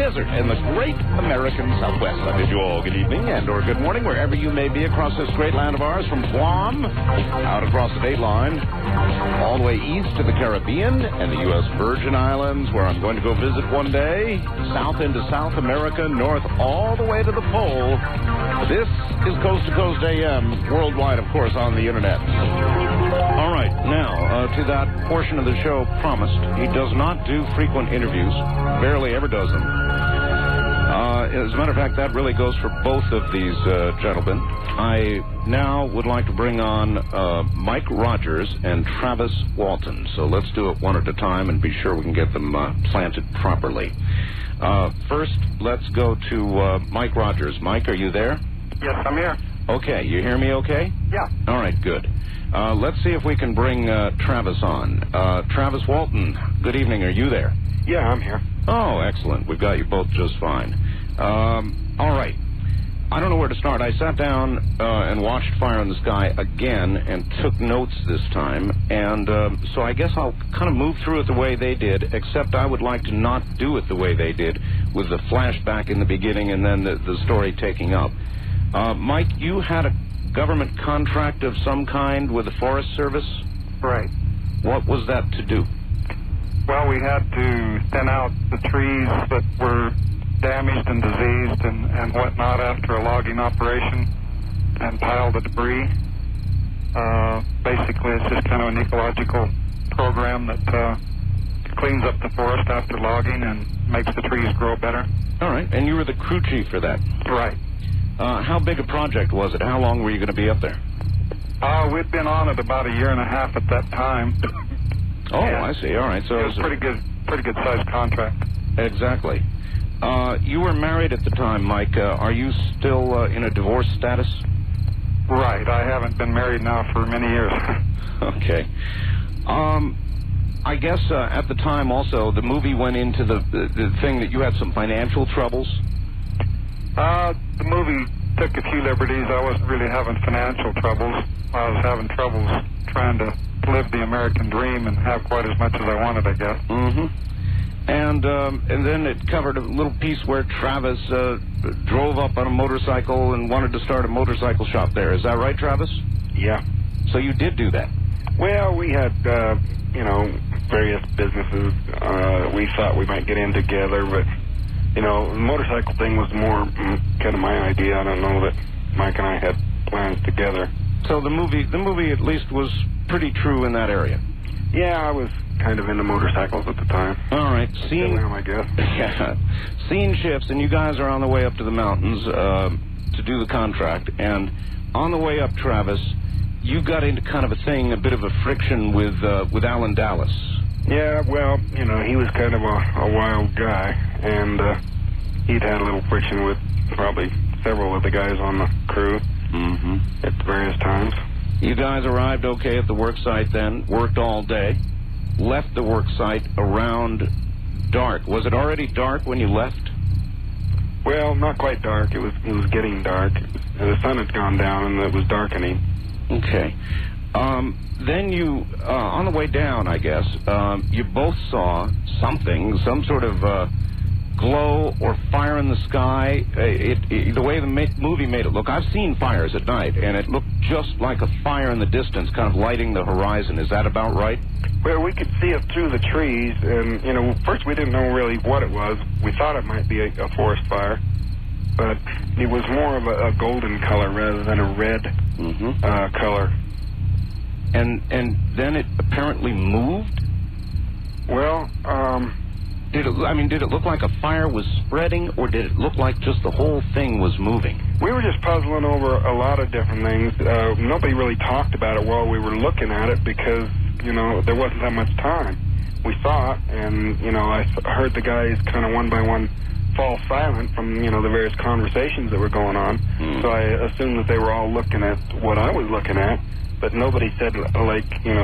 desert in the great American Southwest. I bid you all good evening and or good morning wherever you may be across this great land of ours, from Guam out across the Dateline, all the way east to the Caribbean and the U.S. Virgin Islands, where I'm going to go visit one day, south into South America, north all the way to the pole. This is Coast to Coast AM, worldwide, of course, on the internet. All right, now, to that portion of the show promised. He does not do frequent interviews, barely ever does them. As a matter of fact, that really goes for both of these gentlemen. I now would like to bring on Mike Rogers and Travis Walton. So let's do it one at a time and be sure we can get them planted properly. First, let's go to Mike Rogers. Mike, are you there? Yes, I'm here. Okay, you hear me okay? Yeah. All right, good. Let's see if we can bring Travis on. Travis Walton, good evening. Are you there? Yeah, I'm here. Oh, excellent. We've got you both just fine. All right. I don't know where to start. I sat down and watched Fire in the Sky again and took notes this time. And so I guess I'll kind of move through it the way they did, except I would like to not do it the way they did, with the flashback in the beginning and then the story taking up. Mike, you had a government contract of some kind with the Forest Service? Right. What was that to do? Well, we had to thin out the trees that were damaged and diseased and whatnot after a logging operation and pile the debris. Basically, it's just kind of an ecological program that cleans up the forest after logging and makes the trees grow better. All right, and you were the crew chief for that? Right. How big a project was it? How long were you going to be up there? We'd been on it about a year and a half at that time. Oh, I see. All right. So it was a pretty good sized contract. Exactly. You were married at the time, Mike. Are you still in a divorce status? Right. I haven't been married now for many years. Okay. I guess at the time also the movie went into the thing that you had some financial troubles. The movie took a few liberties. I wasn't really having financial troubles. I was having troubles trying to live the American dream and have quite as much as I wanted, I guess. Mm-hmm. And then it covered a little piece where Travis drove up on a motorcycle and wanted to start a motorcycle shop there. Is that right, Travis? Yeah. So you did do that? Well, we had, various businesses we thought we might get in together, but, the motorcycle thing was more kind of my idea. I don't know that Mike and I had plans together. So the movie at least was pretty true in that area? Yeah, I was kind of into motorcycles at the time. All right. Still am, I guess. Yeah. Scene shifts, and you guys are on the way up to the mountains to do the contract. And on the way up, Travis, you got into kind of a bit of a friction with Alan Dallas. Yeah, well, he was kind of a wild guy, and he'd had a little friction with probably several of the guys on the crew at various times. You guys arrived okay at the work site then, worked all day, left the work site around dark. Was it already dark when you left? Well, not quite dark. It was getting dark. The sun had gone down and it was darkening. Okay. Then you, on the way down, I guess, you both saw something, some sort of glow or fire in the sky. The way the movie made it look, I've seen fires at night, and it looked just like a fire in the distance, kind of lighting the horizon. Is that about right? Well, we could see it through the trees, and, first we didn't know really what it was. We thought it might be a forest fire, but it was more of a golden color rather than a red color. And then it apparently moved? Well, did it look like a fire was spreading, or did it look like just the whole thing was moving? We were just puzzling over a lot of different things. Nobody really talked about it while we were looking at it because, there wasn't that much time. We saw it, and, I heard the guys kind of one by one fall silent from, the various conversations that were going on. So I assumed that they were all looking at what I was looking at, but nobody said,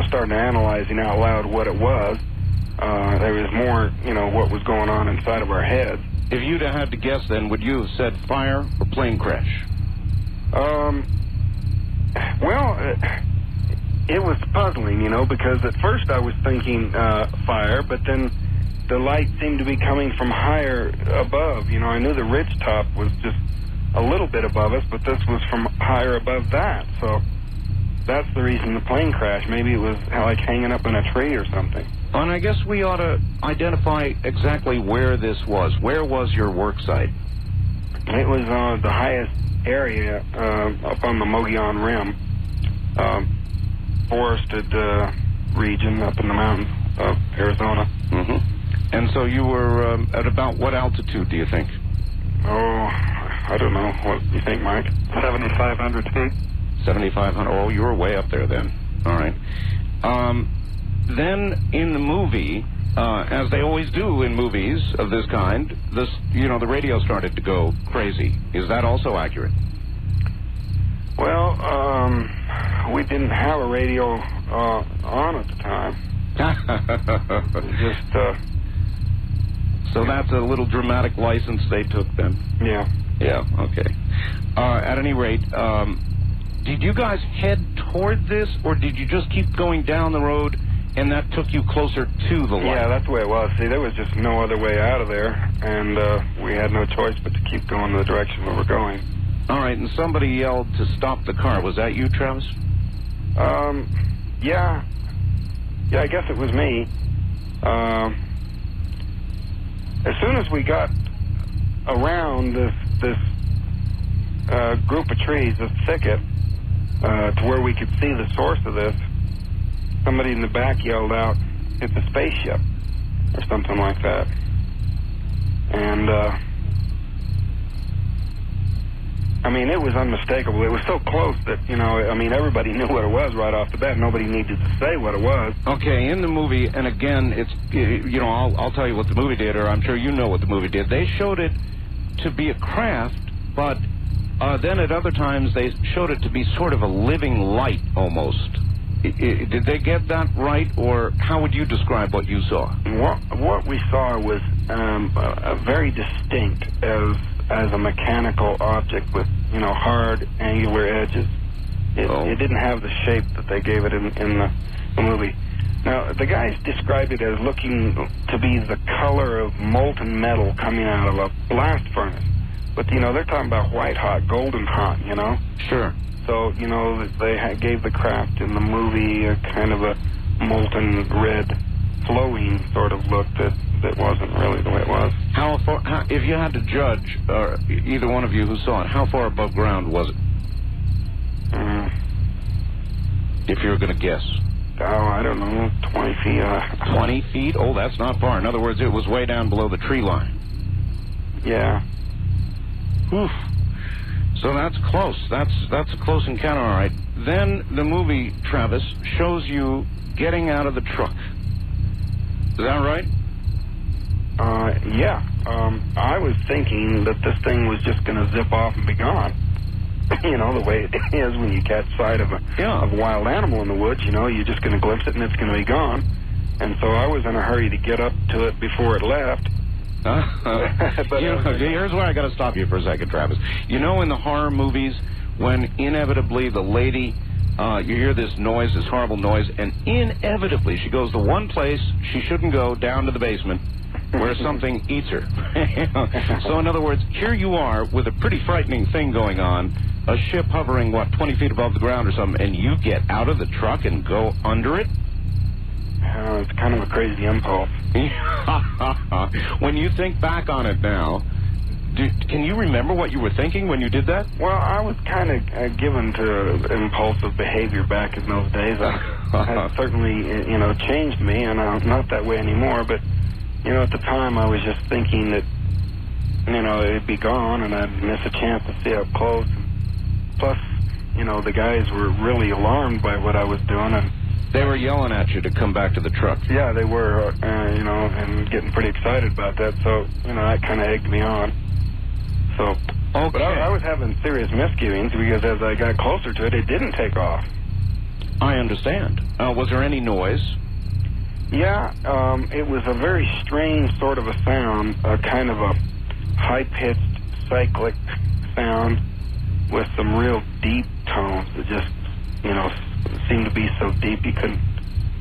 started analyzing out loud what it was. There was more, what was going on inside of our heads. If you'd have had to guess then, would you have said fire or plane crash? It was puzzling, because at first I was thinking fire, but then the light seemed to be coming from higher above. You know, I knew the ridge top was just a little bit above us, but this was from higher above that. So that's the reason the plane crashed. Maybe it was like hanging up in a tree or something. And I guess we ought to identify exactly where this was. Where was your work site? It was the highest area up on the Mogollon Rim, forested region up in the mountains of Arizona. Mm-hmm. And so you were at about what altitude, do you think? Oh, I don't know. What do you think, Mike? 7,500 feet. 7,500. Oh, you were way up there then. All right. Then in the movie, as they always do in movies of this kind, the radio started to go crazy. Is that also accurate? Well, we didn't have a radio on at the time. So that's a little dramatic license they took then. Yeah. Yeah, okay. At any rate, did you guys head toward this, or did you just keep going down the road and that took you closer to the light? Yeah, that's the way it was. See, there was just no other way out of there, and we had no choice but to keep going the direction we were going. All right, and somebody yelled to stop the car. Was that you, Travis? Yeah. Yeah, I guess it was me. As soon as we got around this group of trees, this thicket, to where we could see the source of this, somebody in the back yelled out, "It's a spaceship," or something like that. And, I mean, it was unmistakable. It was so close that, everybody knew what it was right off the bat. Nobody needed to say what it was. Okay, in the movie, and again, it's, I'll tell you what the movie did, or I'm sure you know what the movie did. They showed it to be a craft, but then at other times they showed it to be sort of a living light almost. Did they get that right, or how would you describe what you saw? What we saw was very distinct as a mechanical object with, hard, angular edges. It didn't have the shape that they gave it in the movie. Now, the guys described it as looking to be the color of molten metal coming out of a blast furnace. But, they're talking about white hot, golden hot, Sure. So, they gave the craft in the movie a kind of a molten red, flowing sort of look that wasn't really the way it was. How far, if you had to judge, either one of you who saw it, how far above ground was it? If you were going to guess. Oh, I don't know, 20 feet. 20 feet? Oh, that's not far. In other words, it was way down below the tree line. Yeah. Oof. So that's close. That's a close encounter, all right. Then the movie, Travis, shows you getting out of the truck. Is that right? Yeah. I was thinking that this thing was just going to zip off and be gone. The way it is when you catch sight of a wild animal in the woods, you're just going to glimpse it and it's going to be gone. And so I was in a hurry to get up to it before it left. Here's where I got to stop you for a second, Travis. In the horror movies, when inevitably the lady, you hear this noise, this horrible noise, and inevitably she goes to one place she shouldn't go, down to the basement, where something eats her. So in other words, here you are with a pretty frightening thing going on, a ship hovering, 20 feet above the ground or something, and you get out of the truck and go under it? It's kind of a crazy impulse. When you think back on it now, can you remember what you were thinking when you did that? Well, I was kind of given to impulsive behavior back in those days. It certainly, changed me, and I'm not that way anymore. But, at the time I was just thinking that, it'd be gone and I'd miss a chance to see it up close. Plus, the guys were really alarmed by what I was doing, and they were yelling at you to come back to the truck. Yeah, they were, and getting pretty excited about that. So, that kind of egged me on. So, okay. But I was having serious misgivings because as I got closer to it, it didn't take off. I understand. Was there any noise? Yeah, it was a very strange sort of a sound, kind of a high-pitched, cyclic sound with some real deep tones that just, seemed to be so deep you couldn't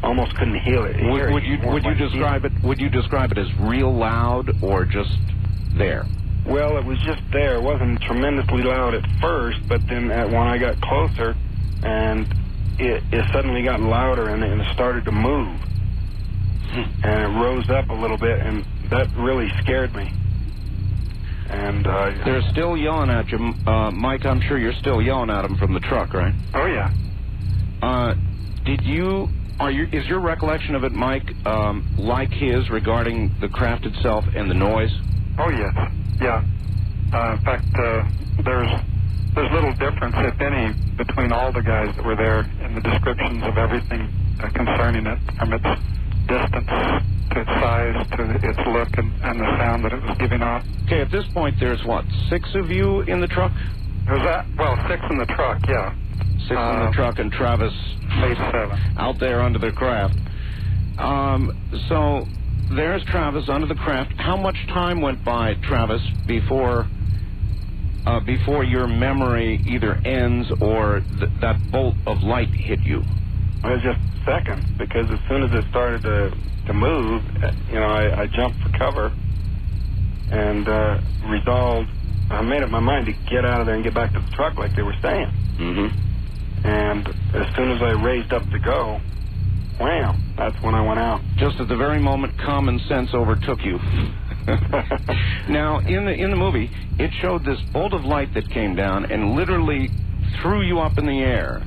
almost couldn't hear it. Would you describe it? Would you describe it as real loud or just there? Well, it was just there. It wasn't tremendously loud at first, but then when I got closer, and it suddenly got louder, and it started to move, and it rose up a little bit, and that really scared me. And they're still yelling at you, Mike. I'm sure you're still yelling at them from the truck, right? Oh yeah. Is your recollection of it, Mike, like his regarding the craft itself and the noise? Oh yes, yeah. In fact, there's little difference, if any, between all the guys that were there in the descriptions of everything concerning it, from its distance to its size to its look and the sound that it was giving off. Okay, at this point, there's what, 6 of you in the truck? There was 6 in the truck, yeah. 6 in the truck, and Travis made 7 out there under the craft. So there's Travis under the craft. How much time went by, Travis, before your memory either ends or that bolt of light hit you? It was just seconds, because as soon as it started to move, I jumped for cover and resolved. I made up my mind to get out of there and get back to the truck like they were saying. Mm-hmm. And as soon as I raised up to go, wham, that's when I went out. Just at the very moment common sense overtook you. Now, in the movie, it showed this bolt of light that came down and literally threw you up in the air.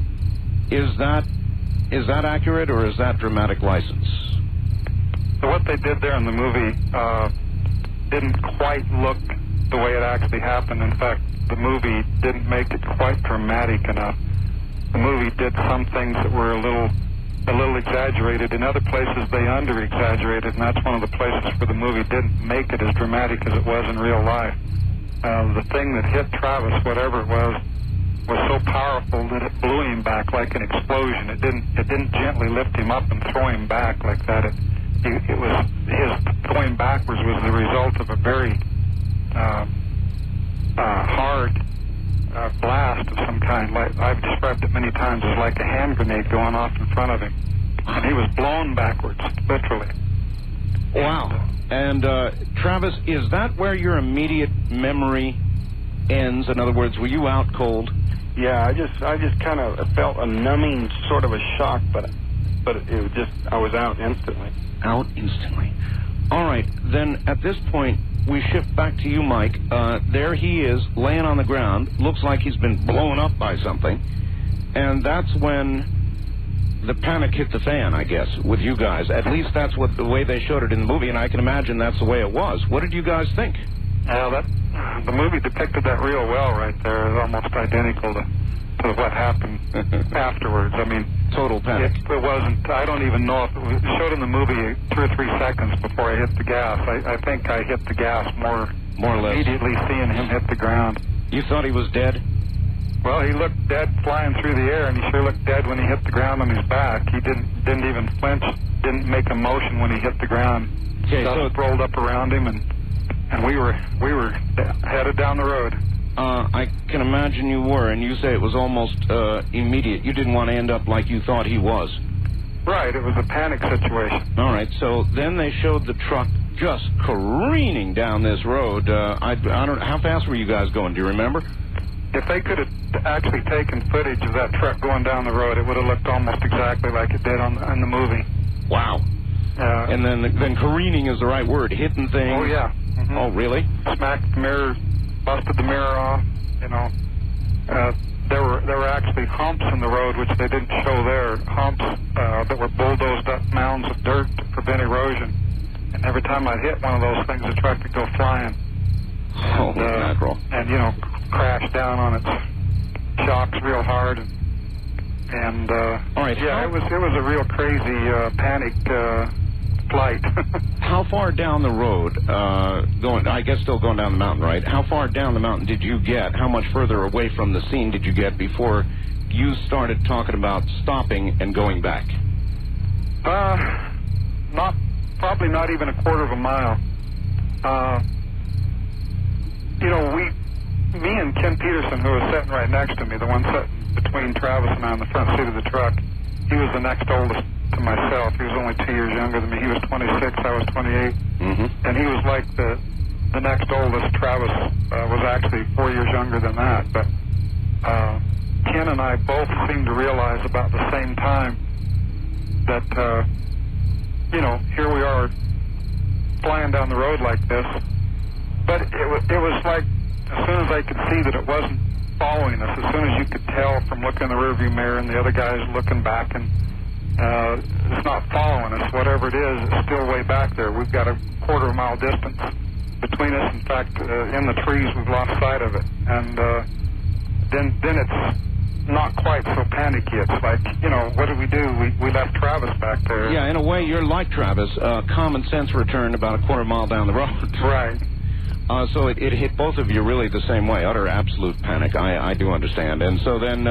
Is that accurate, or is that dramatic license? So what they did there in the movie didn't quite look the way it actually happened. In fact, the movie didn't make it quite dramatic enough. The movie did some things that were a little exaggerated. In other places, they under-exaggerated, and that's one of the places where the movie didn't make it as dramatic as it was in real life. The thing that hit Travis, whatever it was so powerful that it blew him back like an explosion. It didn't gently lift him up and throw him back like that. It was his throwing backwards was the result of a very hard blast of some kind. Like I've described it many times as like a hand grenade going off in front of him, and he was blown backwards, literally. Wow. And Travis, is that where your immediate memory ends? In other words, were you out cold? Yeah, I just kind of felt a numbing sort of a shock, but it was just, I was out instantly. Out instantly. All right, then at this point, we shift back to you, Mike. There he is, laying on the ground. Looks like he's been blown up by something. And that's when the panic hit the fan, I guess, with you guys. At least that's what the way they showed it in the movie, and I can imagine that's the way it was. What did you guys think? The movie depicted that real well right there. It's almost identical to what happened afterwards. I mean, total panic. It wasn't. I don't even know if it showed in the movie 2 or 3 seconds before I hit the gas. I think I hit the gas more or less immediately seeing him hit the ground. You thought he was dead? Well, he looked dead flying through the air, and he sure looked dead when he hit the ground on his back. He didn't even flinch, didn't make a motion when he hit the ground. Okay, Dust rolled up around him, and we were headed down the road. I can imagine you were, and you say it was almost immediate. You didn't want to end up like you thought he was. Right, it was a panic situation. All right, so then they showed the truck just careening down this road. I don't. How fast were you guys going? Do you remember? If they could have actually taken footage of that truck going down the road, it would have looked almost exactly like it did in the movie. Wow. And then careening is the right word. Hitting things. Oh yeah. Mm-hmm. Oh really? Smacked the mirror, busted the mirror off. You know, there were actually humps in the road which they didn't show there. Humps that were bulldozed up mounds of dirt to prevent erosion. And every time I'd hit one of those things, the truck would go flying. Oh, mackerel. And you know, crash down on its shocks real hard. And all right, yeah, it was a real crazy panic flight. How far down the road, I guess still going down the mountain, right? How far down the mountain did you get? How much further away from the scene did you get before you started talking about stopping and going back? Probably not even a quarter of a mile. You know, me and Ken Peterson, who was sitting right next to me, the one sitting between Travis and I on the front seat of the truck, he was the next oldest to myself. He was only 2 years younger than me. He was 26, I was 28. Mm-hmm. And he was like the next oldest. Travis was actually 4 years younger than that. But Ken and I both seemed to realize about the same time that, here we are flying down the road like this. But it was like, as soon as I could see that it wasn't following us, as soon as you could tell from looking in the rearview mirror and the other guys looking back, and it's not following us, whatever it is, it's still way back there. We've got a quarter of a mile distance between us. In fact, in the trees, we've lost sight of it. And then it's not quite so panicky. It's like, what did we do? We left Travis back there. Yeah, in a way, you're like Travis. Common sense returned about a quarter mile down the road. Right. So it hit both of you really the same way, utter absolute panic. I do understand. And so then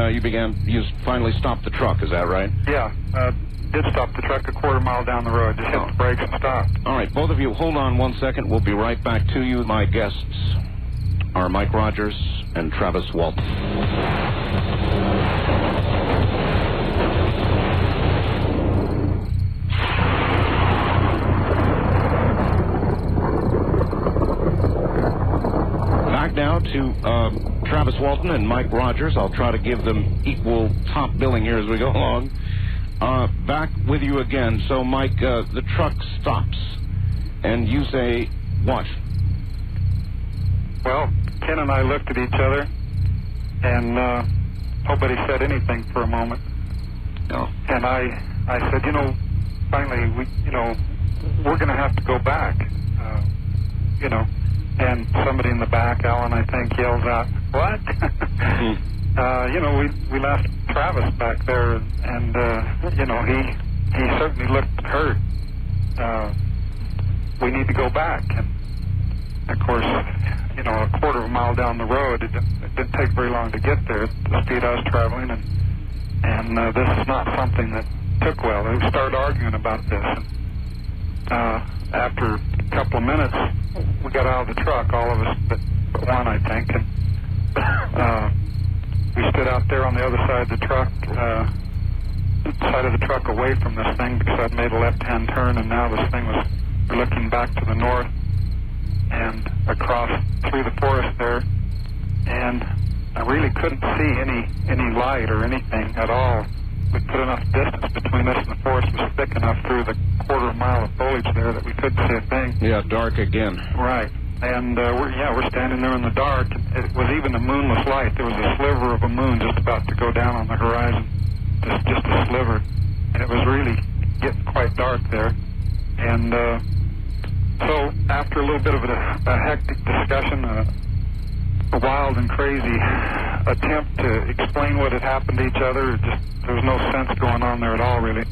you finally stopped the truck, is that right? Yeah, did stop the truck a quarter mile down the road, just hit the brakes and stopped. All right, both of you, hold on 1 second. We'll be right back to you. My guests are Mike Rogers and Travis Walton. Back now to Travis Walton and Mike Rogers. I'll try to give them equal top billing here as we go along. Back with you again. So, Mike, the truck stops, and you say what? Well, Ken and I looked at each other, and nobody said anything for a moment. No. And I said, finally, we're going to have to go back, And somebody in the back, Alan, I think, yells out, "What?" We left Travis back there, and he certainly looked hurt. We need to go back. And of course, a quarter of a mile down the road, it didn't take very long to get there at the speed I was traveling, and this is not something that took well. We started arguing about this, and after a couple of minutes, we got out of the truck, all of us but one, I think, and we stood out there on the other side of the truck away from this thing, because I'd made a left-hand turn, and now this thing was looking back to the north and across through the forest there, and I really couldn't see any light or anything at all. We put enough distance between us, and the forest was thick enough through the quarter mile of foliage there that we couldn't see a thing. Yeah, dark again. Right. And we're standing there in the dark. It was even a moonless light. There was a sliver of a moon just about to go down on the horizon, just a sliver. And it was really getting quite dark there. And so after a little bit of a hectic discussion, a wild and crazy attempt to explain what had happened to each other, there was no sense going on there at all, really.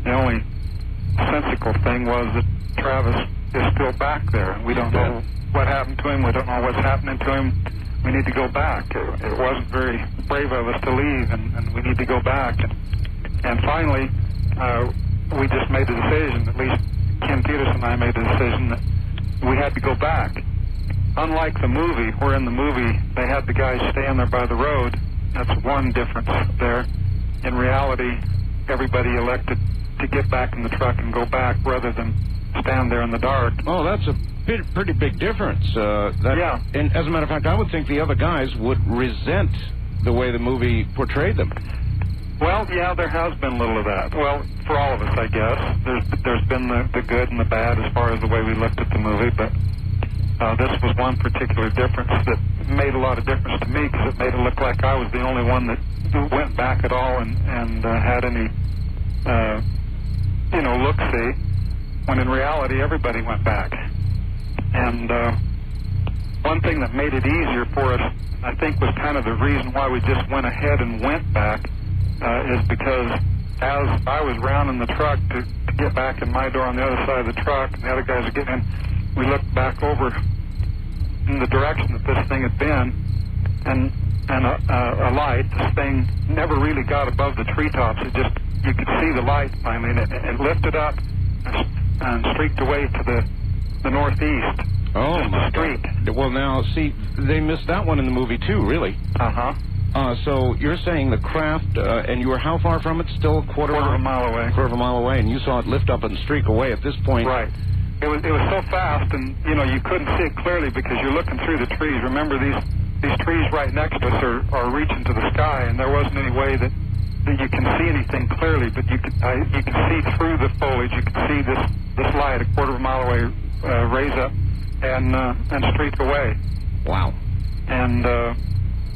The only sensical thing was that Travis is still back there, and we don't know what happened to him. We don't know what's happening to him. We need to go back. It wasn't very brave of us to leave, and we need to go back. And finally, we just made the decision, at least Ken Peters and I made the decision, that we had to go back. Unlike the movie, where in the movie they had the guys stand there by the road, that's one difference there. In reality, everybody elected to get back in the truck and go back rather than stand there in the dark. Oh, that's a pretty big difference. Yeah. And as a matter of fact, I would think the other guys would resent the way the movie portrayed them. Well, yeah, there has been a little of that. Well, for all of us, I guess. There's been the good and the bad as far as the way we looked at the movie, but this was one particular difference that made a lot of difference to me, because it made it look like I was the only one that went back at all and had any, look-see, when in reality everybody went back. And one thing that made it easier for us, I think, was kind of the reason why we just went ahead and went back, is because as I was rounding the truck to get back in my door on the other side of the truck, and the other guys are getting in, we looked back over in the direction that this thing had been, and a light. This thing never really got above the treetops. You could see the light finally, and it lifted up and streaked away to the northeast. Oh, just my a streak. God. Well, now, see, they missed that one in the movie, too, really. Uh-huh. So you're saying the craft, and you were how far from it? Still a quarter of a mile away. Quarter of a mile away, and you saw it lift up and streak away at this point. Right. It was so fast, and you couldn't see it clearly because you're looking through the trees. Remember, these trees right next to us are reaching to the sky, and there wasn't any way that you can see anything clearly. But you can see through the foliage. You can see this light a quarter of a mile away raise up and streak away. Wow. And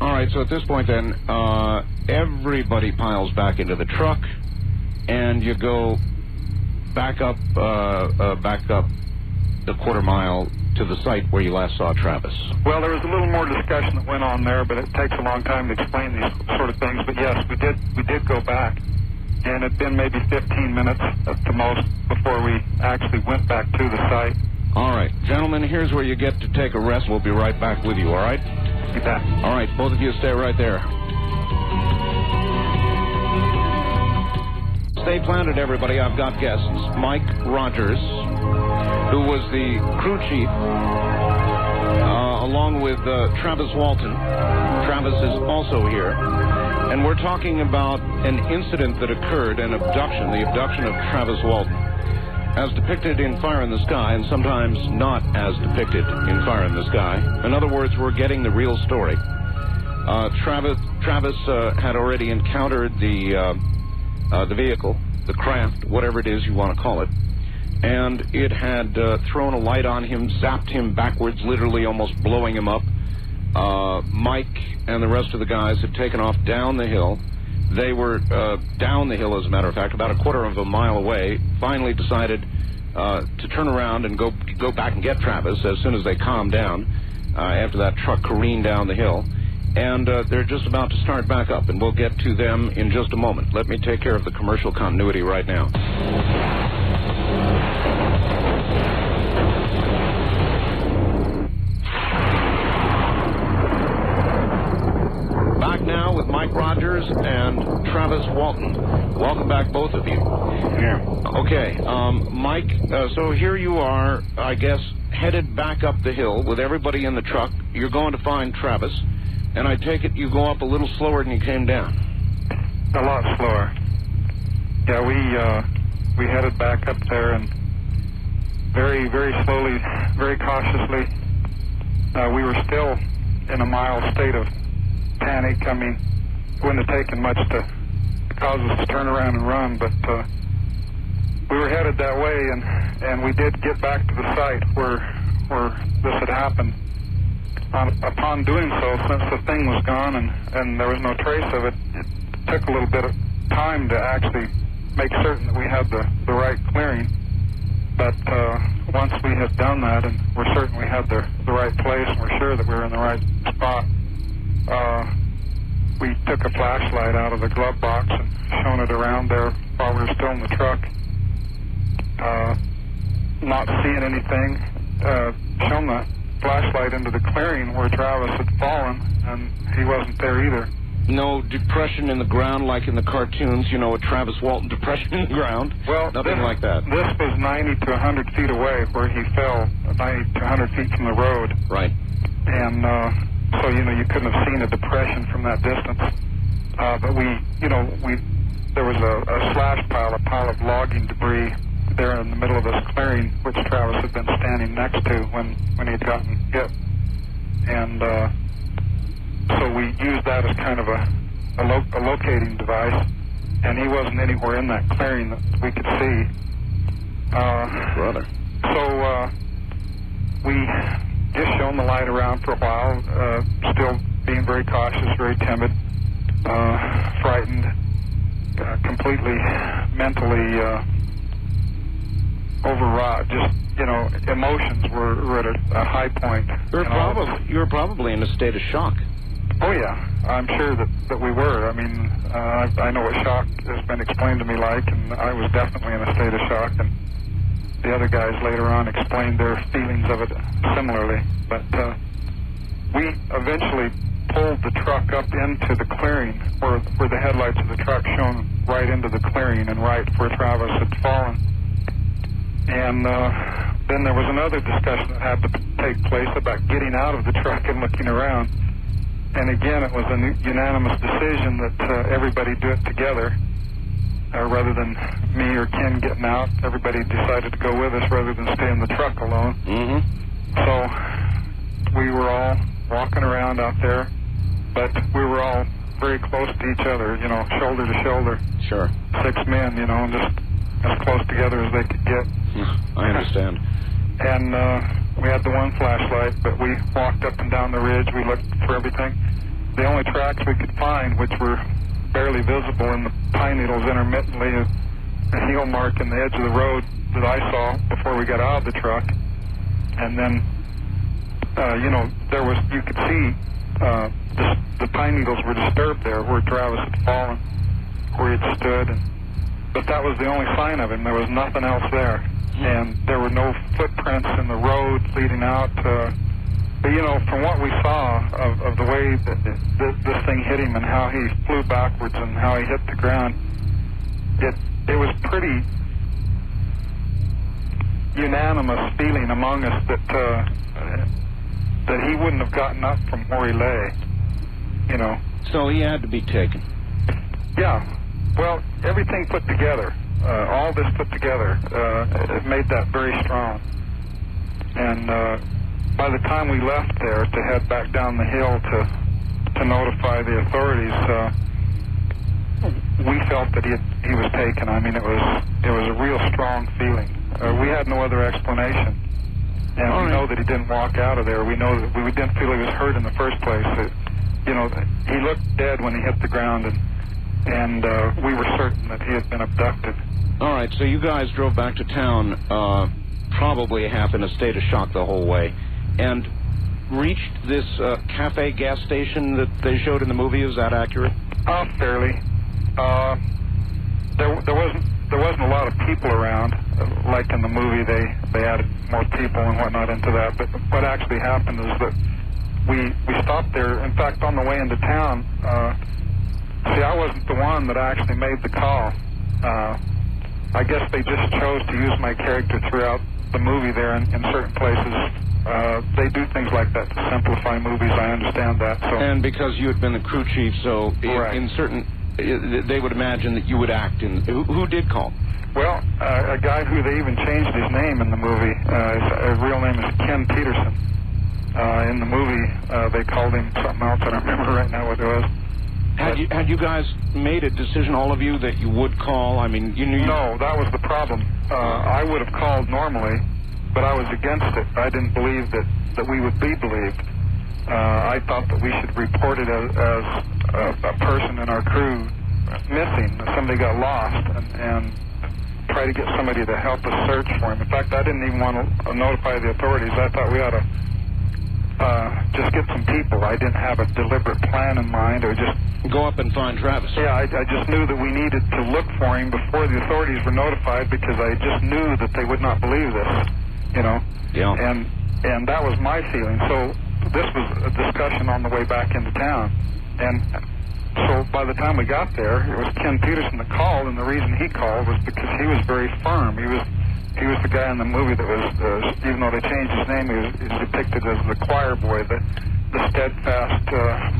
all right. So at this point, then everybody piles back into the truck, and you go back up the quarter mile to the site where you last saw Travis. Well, there was a little more discussion that went on there, but it takes a long time to explain these sort of things. But yes, we did go back, and it'd been maybe 15 minutes at the most before we actually went back to the site. All right, gentlemen, here's where you get to take a rest. We'll be right back with you, all right? You bet. All right, both of you stay right there. Stay planted, everybody. I've got guests. Mike Rogers, who was the crew chief, along with Travis Walton. Travis is also here. And we're talking about an incident that occurred, an abduction, the abduction of Travis Walton, as depicted in Fire in the Sky, and sometimes not as depicted in Fire in the Sky. In other words, we're getting the real story. Travis had already encountered the vehicle, the craft, whatever it is you want to call it, and it had thrown a light on him, zapped him backwards, literally almost blowing him up. Mike and the rest of the guys had taken off down the hill. They were down the hill, as a matter of fact, about a quarter of a mile away, finally decided to turn around and go back and get Travis as soon as they calmed down after that truck careened down the hill. And they're just about to start back up, and we'll get to them in just a moment. Let me take care of the commercial continuity right now. Back now with Mike Rogers and Travis Walton. Welcome back, both of you. Yeah. Okay, Mike, so here you are, I guess, headed back up the hill with everybody in the truck. You're going to find Travis. And I take it you go up a little slower than you came down. A lot slower. Yeah, we headed back up there, and very, very slowly, very cautiously. We were still in a mild state of panic. I mean, it wouldn't have taken much to cause us to turn around and run, but we were headed that way, and we did get back to the site where this had happened. Upon doing so, since the thing was gone and there was no trace of it, it took a little bit of time to actually make certain that we had the right clearing. But once we had done that, and we're certain we had the right place, and we're sure that we were in the right spot, we took a flashlight out of the glove box and shone it around there while we were still in the truck. Not seeing anything, shone the flashlight into the clearing where Travis had fallen, and he wasn't there either. No depression in the ground like in the cartoons, a Travis Walton depression in the ground? Well, nothing like that. This was 90 to 100 feet away where he fell, 90 to 100 feet from the road. Right. And so, you couldn't have seen a depression from that distance. But there was a slash pile, a pile of logging debris there in the middle of this clearing, which Travis had been standing next to when he had gotten hit. And so we used that as kind of a locating device, and he wasn't anywhere in that clearing that we could see. Brother. So we just shone the light around for a while, still being very cautious, very timid, frightened, completely mentally overwrought. Just, emotions were at a high point. You were probably in a state of shock. Oh, yeah. I'm sure that we were. I mean, I know what shock has been explained to me like, and I was definitely in a state of shock, and the other guys later on explained their feelings of it similarly. But we eventually pulled the truck up into the clearing where the headlights of the truck shone right into the clearing and right where Travis had fallen. And then there was another discussion that had to take place about getting out of the truck and looking around. And again, it was a unanimous decision that everybody do it together. Rather than me or Ken getting out, everybody decided to go with us rather than stay in the truck alone. So we were all walking around out there, but we were all very close to each other, you know, shoulder to shoulder. Sure. 6 men, you know, just as close together as they could get. I understand. And we had the one flashlight, but we walked up and down the ridge. We looked for everything. The only tracks we could find, which were barely visible in the pine needles intermittently, a heel mark in the edge of the road that I saw before we got out of the truck. And then, you know, you could see the pine needles were disturbed there where Travis had fallen, where he had stood. But that was the only sign of him. There was nothing else there. And there were no footprints in the road leading out. But, you know, from what we saw of the way that this thing hit him and how he flew backwards and how he hit the ground, it was pretty unanimous feeling among us that he wouldn't have gotten up from where he lay, you know. So he had to be taken. Yeah. Well, everything put together, all this put together, it made that very strong. And by the time we left there to head back down the hill to notify the authorities, we felt that he was taken. I mean, it was a real strong feeling. We had no other explanation. And we know that he didn't walk out of there. We know that we didn't feel he was hurt in the first place. You know, he looked dead when he hit the ground, and we were certain that he had been abducted. All right, so you guys drove back to town, probably half in a state of shock the whole way, and reached this cafe gas station that they showed in the movie. Is that accurate? Fairly. There wasn't a lot of people around. Like in the movie, they added more people and whatnot into that. But what actually happened is that we stopped there. In fact, on the way into town, see, I wasn't the one that actually made the call. I guess they just chose to use my character throughout the movie there in certain places. They do things like that to simplify movies. I understand that. So. And because you had been the crew chief, so right. in certain, they would imagine that you would act in. Who did call? Well, a guy who they even changed his name in the movie. His real name is Ken Peterson. In the movie, they called him something else. I don't remember right now what it was. Had you guys made a decision, all of you, that you would call? I mean, you knew. No, that was the problem. I would have called normally, but I was against it. I didn't believe that we would be believed. I thought that we should report it as a person in our crew missing. Somebody got lost, and try to get somebody to help us search for him. In fact, I didn't even want to notify the authorities. I thought we ought to just get some people. I didn't have a deliberate plan in mind, or just go up and find Travis. Yeah, I just knew that we needed to look for him before the authorities were notified, because I just knew that they would not believe this, you know. Yeah. And that was my feeling. So this was a discussion on the way back into town, and so by the time we got there, it was Ken Peterson that called, and the reason he called was because he was very firm. He was the guy in the movie that was, even though they changed his name, he was depicted as the choir boy, the steadfast...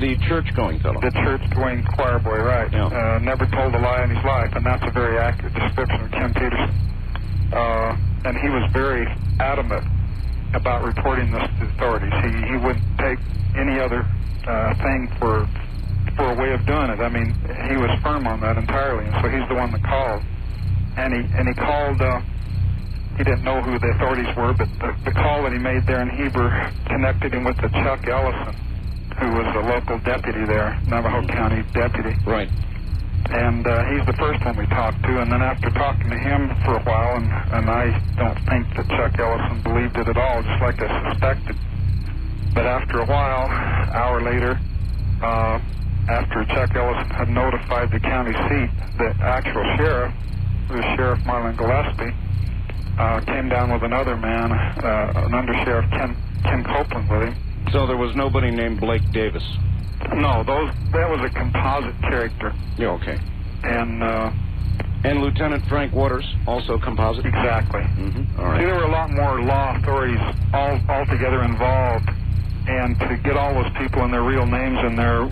the church-going fellow. The church-going choir boy, right. Yeah. Never told a lie in his life, and that's a very accurate description of Ken Peterson. And he was very adamant about reporting this to the authorities. He wouldn't take any other thing for a way of doing it. I mean, he was firm on that entirely, and so he's the one that called. And he called... He didn't know who the authorities were, but the call that he made there in Heber connected him with the Chuck Ellison, who was a local deputy there, Navajo County deputy. Right. And he's the first one we talked to, and then after talking to him for a while, and I don't think that Chuck Ellison believed it at all, just like I suspected. But after a while, an hour later, after Chuck Ellison had notified the county seat, the actual sheriff, who was Sheriff Marlon Gillespie, came down with another man, an undersheriff, Ken Copeland, with him. So there was nobody named Blake Davis? No, that was a composite character. Yeah, okay. And Lieutenant Frank Waters, also composite? Exactly. Mm-hmm. All right. See, there were a lot more law authorities altogether involved and to get all those people and their real names and their,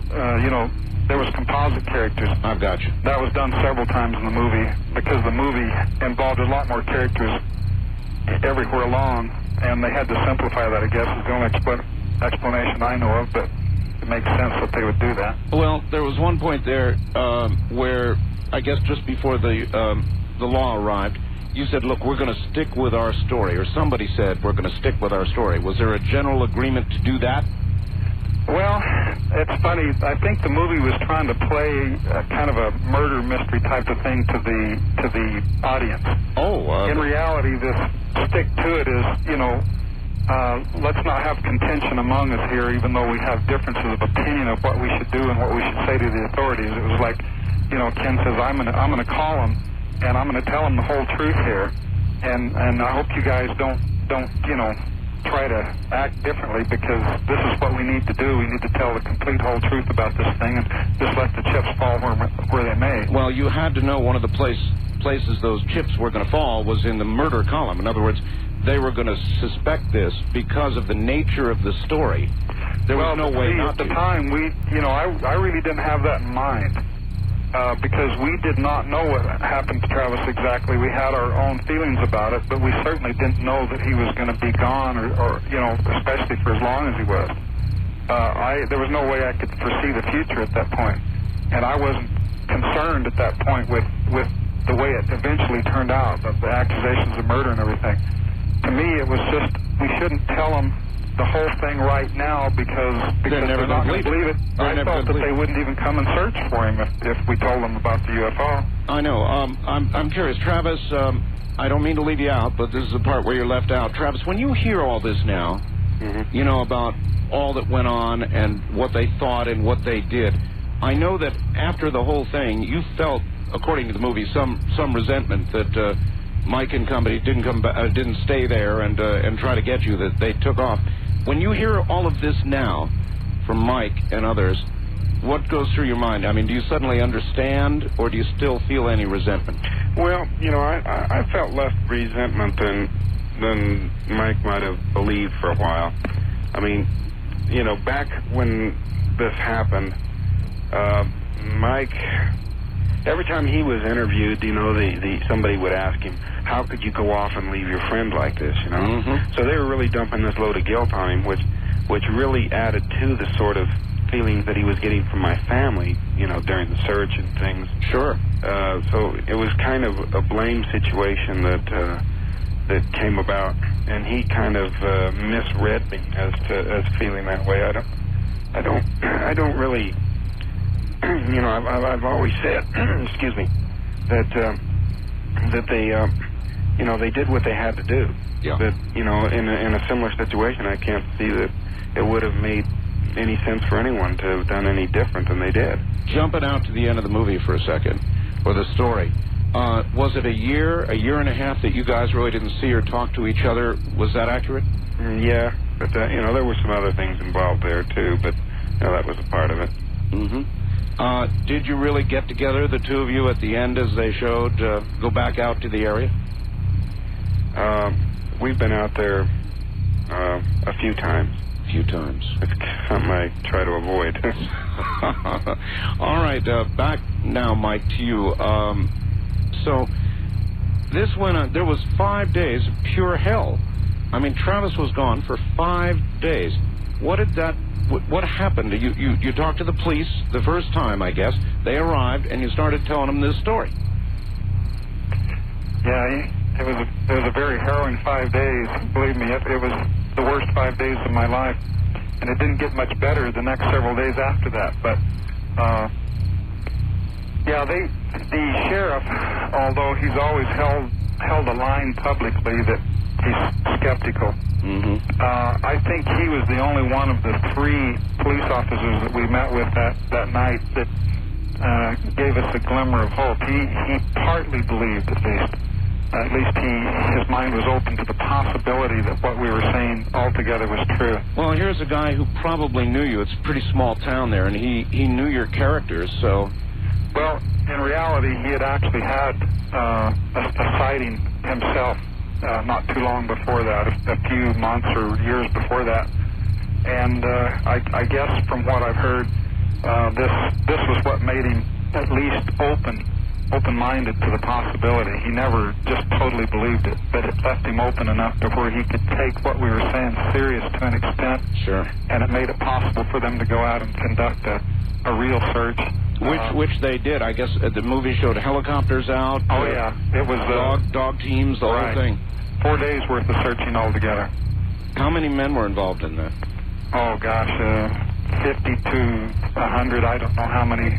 there was composite characters. I've got you. That was done several times in the movie because the movie involved a lot more characters everywhere along, and they had to simplify that, I guess, is the only explanation I know of, but it makes sense that they would do that. Well, there was one point there where, I guess just before the law arrived, you said, look, we're going to stick with our story, or somebody said we're going to stick with our story. Was there a general agreement to do that? Well, it's funny. I think the movie was trying to play kind of a murder mystery type of thing to the audience. In reality, this stick to it is, let's not have contention among us here, even though we have differences of opinion of what we should do and what we should say to the authorities. It was like, Ken says, I'm gonna call him, and I'm gonna tell him the whole truth here, and I hope you guys don't try to act differently, because this is what we need to do. We need to tell the complete whole truth about this thing and just let the chips fall where they may. Well, you had to know one of the places those chips were going to fall was in the murder column. In other words, they were going to suspect this because of the nature of the story. There was no way not to. At the time, I really didn't have that in mind. Because we did not know what happened to Travis exactly. We had our own feelings about it, but we certainly didn't know that he was going to be gone, or especially for as long as he was. There was no way I could foresee the future at that point, and I wasn't concerned at that point with the way it eventually turned out, the accusations of murder and everything. To me, it was just, we shouldn't tell them the whole thing right now because they're not going to believe it. I felt that they wouldn't even come and search for him if we told them about the UFO. I know. I'm curious, Travis. I don't mean to leave you out, but this is the part where you're left out. Travis, when you hear all this now, about all that went on and what they thought and what they did, I know that after the whole thing, you felt, according to the movie, some resentment that Mike and company didn't stay there and try to get you, that they took off. When you hear all of this now from Mike and others, what goes through your mind? I mean, do you suddenly understand, or do you still feel any resentment? Well, I felt less resentment than Mike might have believed for a while. I mean, back when this happened, Mike, every time he was interviewed, somebody would ask him, how could you go off and leave your friend like this, So they were really dumping this load of guilt on him, which really added to the sort of feelings that he was getting from my family, during the search and things. Sure. So it was kind of a blame situation that came about, and he kind of misread me as feeling that way. I don't really, I've always said, excuse me, that they, they did what they had to do. Yeah. That, in a similar situation, I can't see that it would have made any sense for anyone to have done any different than they did. Jumping out to the end of the movie for a second, or the story, was it a year and a half that you guys really didn't see or talk to each other? Was that accurate? Yeah, but there were some other things involved there too, but that was a part of it. Did you really get together, the two of you, at the end, as they showed, go back out to the area? We've been out there a few times. It's something I try to avoid. All right, back now, Mike, to you. So this went on. There was 5 days of pure hell. I mean, Travis was gone for 5 days. What happened? You talked to the police the first time, I guess. They arrived, and you started telling them this story. Yeah, it was a very harrowing 5 days. Believe me, it was the worst 5 days of my life, and it didn't get much better the next several days after that. But the sheriff, although he's always held a line publicly that he's skeptical, I think he was the only one of the 3 police officers that we met with that night that gave us a glimmer of hope. He partly believed, at least. At least his mind was open to the possibility that what we were saying altogether was true. Well, here's a guy who probably knew you. It's a pretty small town there, and he knew your characters, so... Well, in reality, he had actually had a sighting himself not too long before that, a few months or years before that. And I guess from what I've heard, this was what made him at least open-minded to the possibility. He never just totally believed it, but it left him open enough to where he could take what we were saying serious to an extent. Sure. And it made it possible for them to go out and conduct a real search. Which they did. I guess the movie showed helicopters out. Oh, yeah. It was dog teams, the whole thing. 4 days worth of searching altogether. How many men were involved in that? Oh, gosh, 50 to 100. I don't know how many.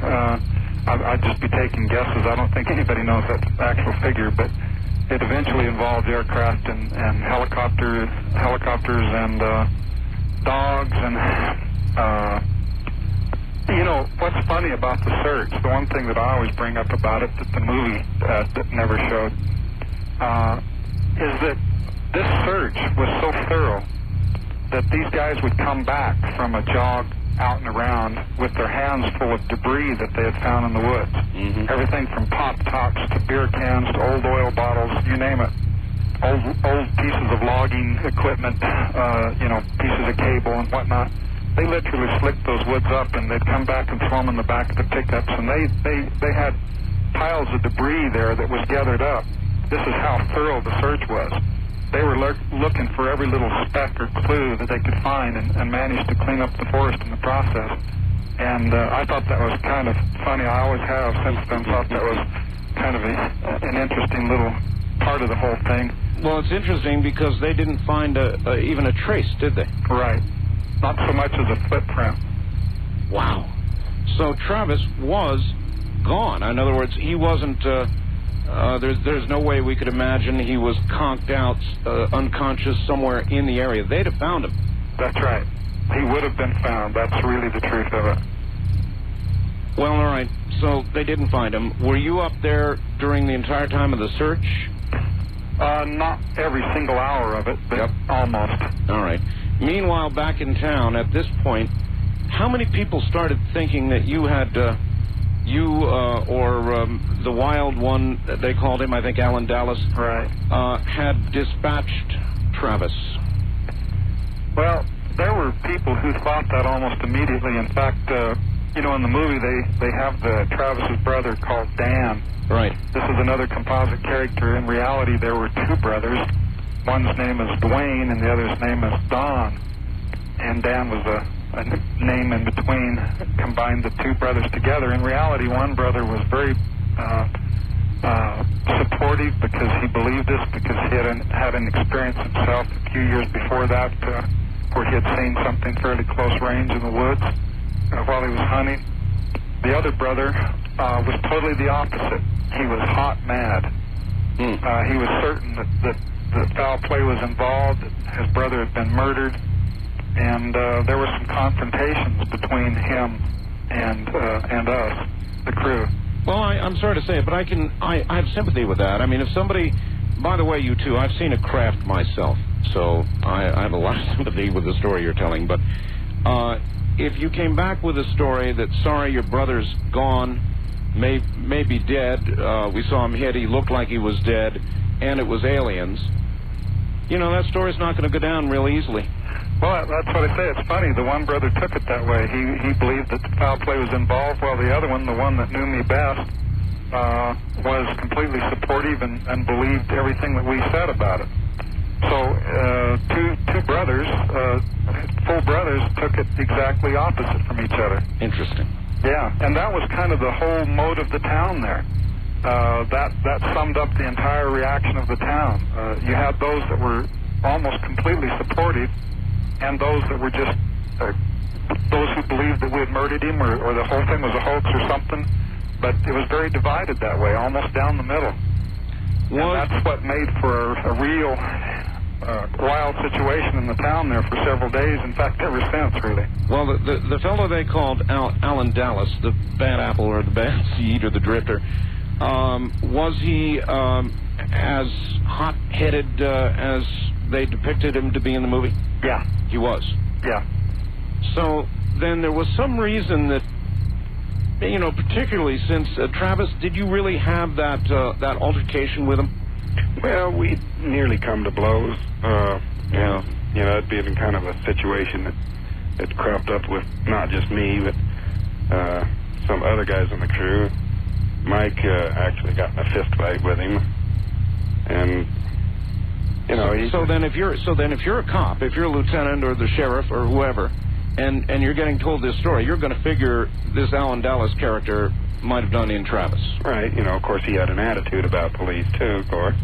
I'd just be taking guesses. I don't think anybody knows that actual figure, but it eventually involved aircraft and helicopters and dogs and... You know, what's funny about the search, the one thing that I always bring up about it that the movie that never showed, is that this search was so thorough that these guys would come back from a jog out and around with their hands full of debris that they had found in the woods. Mm-hmm. Everything from pop tops to beer cans to old oil bottles, you name it. Old pieces of logging equipment, pieces of cable and whatnot. They literally slicked those woods up, and they'd come back and throw them in the back of the pickups, and they had piles of debris there that was gathered up. This is how thorough the search was. They were looking for every little speck or clue that they could find and managed to clean up the forest in the process. And I thought that was kind of funny. I always have since then thought that was kind of an interesting little part of the whole thing. Well, it's interesting because they didn't find even a trace, did they? Right. Not so much as a footprint. Wow. So Travis was gone. In other words, he wasn't... there's no way we could imagine he was conked out, unconscious somewhere in the area. They'd have found him. That's right. He would have been found. That's really the truth of it. Well, all right. So they didn't find him. Were you up there during the entire time of the search? Not every single hour of it, but almost. All right. Meanwhile, back in town, at this point, how many people started thinking that you had, the wild one, they called him, I think, Alan Dallas, right, had dispatched Travis? Well, there were people who thought that almost immediately. In fact, in the movie, they have Travis's brother called Dan. Right. This is another composite character. In reality, there were two brothers. One's name is Dwayne, and the other's name is Don. And Dan was a name in between, combined the two brothers together. In reality, one brother was very supportive because he believed this, because he had an experience himself a few years before that where he had seen something fairly close range in the woods while he was hunting. The other brother was totally the opposite. He was hot mad. He was certain that foul play was involved, his brother had been murdered, and there were some confrontations between him and us, the crew. Well, I'm sorry to say it, but I have sympathy with that. I mean, if somebody, by the way, you too, I've seen a craft myself, so I have a lot of sympathy with the story you're telling, but if you came back with a story that, sorry, your brother's gone, may be dead, we saw him hit, he looked like he was dead, and it was aliens, that story's not going to go down real easily. Well, that's what I say. It's funny. The one brother took it that way. He believed that foul play was involved, while the other one, the one that knew me best, was completely supportive and believed everything that we said about it. So two brothers, full brothers, took it exactly opposite from each other. Interesting. Yeah, and that was kind of the whole mode of the town there. That summed up the entire reaction of the town. You had those that were almost completely supportive, and those that were just those who believed that we had murdered him, or the whole thing was a hoax or something. But it was very divided that way, almost down the middle. And that's what made for a real wild situation in the town there for several days. In fact, ever since, really. Well, the fellow they called Alan Dallas, the bad apple or the bad seed or the drifter, was he as hot-headed as they depicted him to be in the movie? Yeah. He was? Yeah. So then there was some reason that, particularly since, Travis, did you really have that altercation with him? Well, we nearly come to blows. It'd been kind of a situation that it cropped up with not just me, but some other guys on the crew. Mike actually got in a fist fight with him, and you know. So then, if you're a cop, if you're a lieutenant or the sheriff or whoever, and you're getting told this story, you're going to figure this Alan Dallas character might have done in Travis. Right. You know, of course, he had an attitude about police too, of course.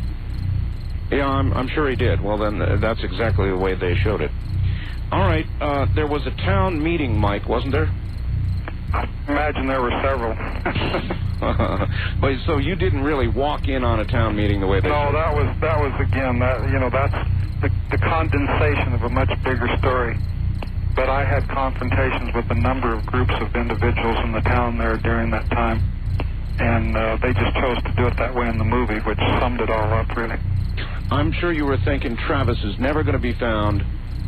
Yeah, I'm sure he did. Well, then that's exactly the way they showed it. All right. There was a town meeting, Mike, wasn't there? I imagine there were several. But so you didn't really walk in on a town meeting the way they No, showed it. that was again, that's the condensation of a much bigger story. But I had confrontations with a number of groups of individuals in the town there during that time, and they just chose to do it that way in the movie, which summed it all up, really. I'm sure you were thinking, Travis is never going to be found.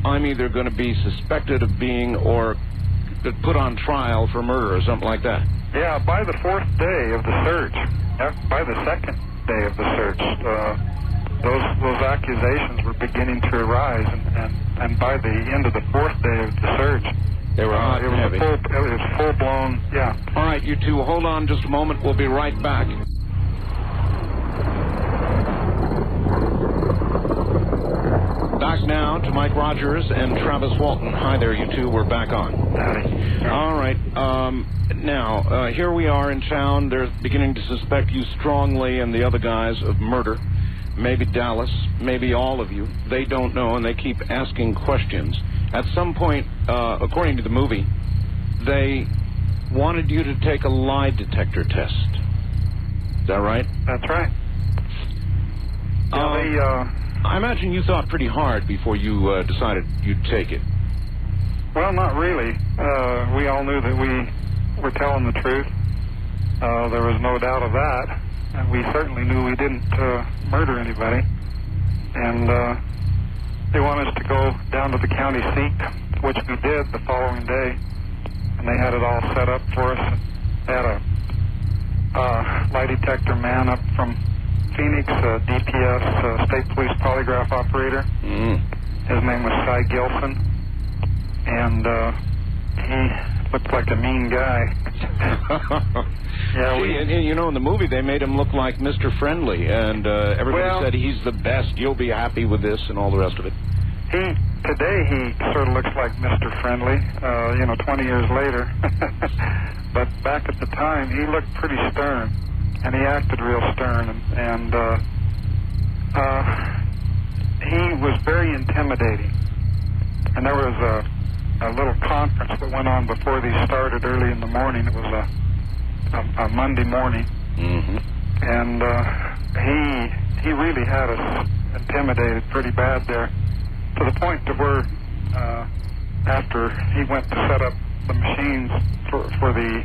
I'm either going to be suspected of being or put on trial for murder or something like that. Yeah, by the fourth day of the search, by the second day of the search, those accusations were beginning to arise, and by the end of the fourth day of the search, they were hot and heavy. It was full-blown, yeah. All right, you two, hold on just a moment. We'll be right back. Back now to Mike Rogers and Travis Walton. Hi there, you two. We're back on. Howdy. All right. Now, here we are in town. They're beginning to suspect you strongly and the other guys of murder. Maybe Dallas, maybe all of you. They don't know, and they keep asking questions. At some point, according to the movie, they wanted you to take a lie detector test. Is that right? That's right. I imagine you thought pretty hard before you decided you'd take it. Well, not really. We all knew that we were telling the truth. There was no doubt of that. And we certainly knew we didn't murder anybody. And they wanted us to go down to the county seat, which we did the following day. And they had it all set up for us. They had a lie detector man up from Phoenix, DPS, State Police polygraph operator. His name was Cy Gilson. And he looked like a mean guy. Yeah, and you know, in the movie they made him look like Mr. Friendly, and everybody said he's the best. You'll be happy with this, and all the rest of it. Today he sort of looks like Mr. Friendly, 20 years later. But back at the time, he looked pretty stern, and he acted real stern, and he was very intimidating. And there was a little conference that went on before these started early in the morning. It was a Monday morning. And he really had us intimidated pretty bad there, to the point to where after he went to set up the machines for the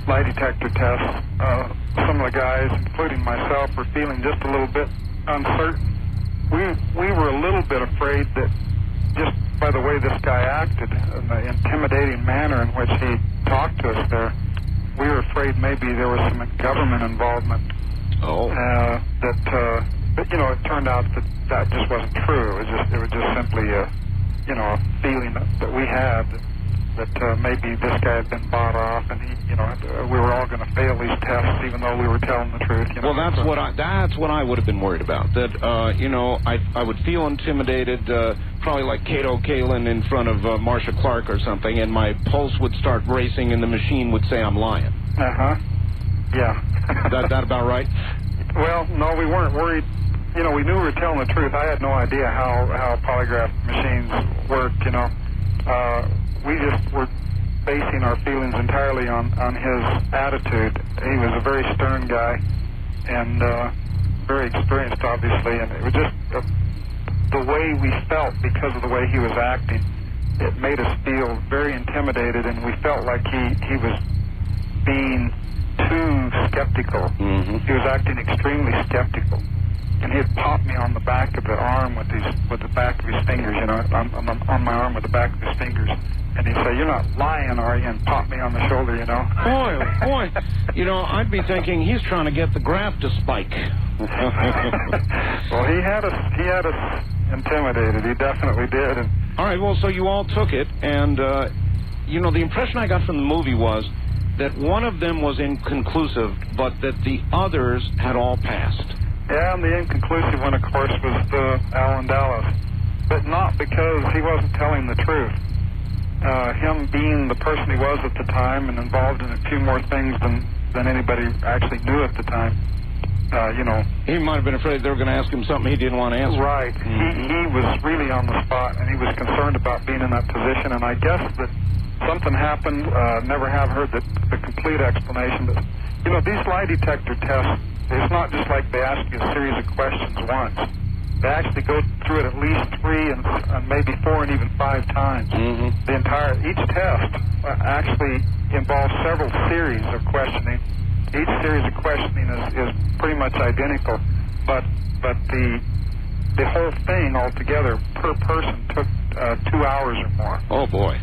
lie detector test, some of the guys, including myself, were feeling just a little bit uncertain. We were a little bit afraid that just by the way this guy acted and the intimidating manner in which he talked to us there, we were afraid maybe there was some government involvement. But it turned out that just wasn't true. It was just simply a feeling that we had that maybe this guy had been bought off, and we were all going to fail these tests, even though we were telling the truth. Well, that's what I would have been worried about. That I would feel intimidated, probably like Cato Kalin in front of Marcia Clark or something, and my pulse would start racing, and the machine would say I'm lying. Yeah. that about right? Well, no, we weren't worried. We knew we were telling the truth. I had no idea how polygraph machines worked. We just were basing our feelings entirely on his attitude. He was a very stern guy and very experienced, obviously, and it was just the way we felt because of the way he was acting. It made us feel very intimidated, and we felt like he was being too skeptical. He was acting extremely skeptical. And he had popped me on the back of the arm with the back of his fingers, on my arm with the back of his fingers. And he'd say, "You're not lying, are you?" and pop me on the shoulder, Boy. I'd be thinking he's trying to get the graph to spike. Well, he had us intimidated. He definitely did. And All right, well, so you all took it, and, you know, the impression I got from the movie was that one of them was inconclusive, but that the others had all passed. Yeah, and the inconclusive one, of course, was Alan Dallas. But not because he wasn't telling the truth. Him being the person he was at the time and involved in a few more things than anybody actually knew at the time, you know. He might have been afraid they were going to ask him something he didn't want to answer. Right. He was really on the spot, and he was concerned about being in that position, and I guess that something happened. Never have heard the complete explanation. But, you know, these lie detector tests, it's not just like they ask you a series of questions once. They actually go through it at least 3 and maybe 4 and even 5 times. Each test actually involves several series of questioning. Each series of questioning is pretty much identical, but the whole thing altogether per person took 2 hours or more. Oh boy!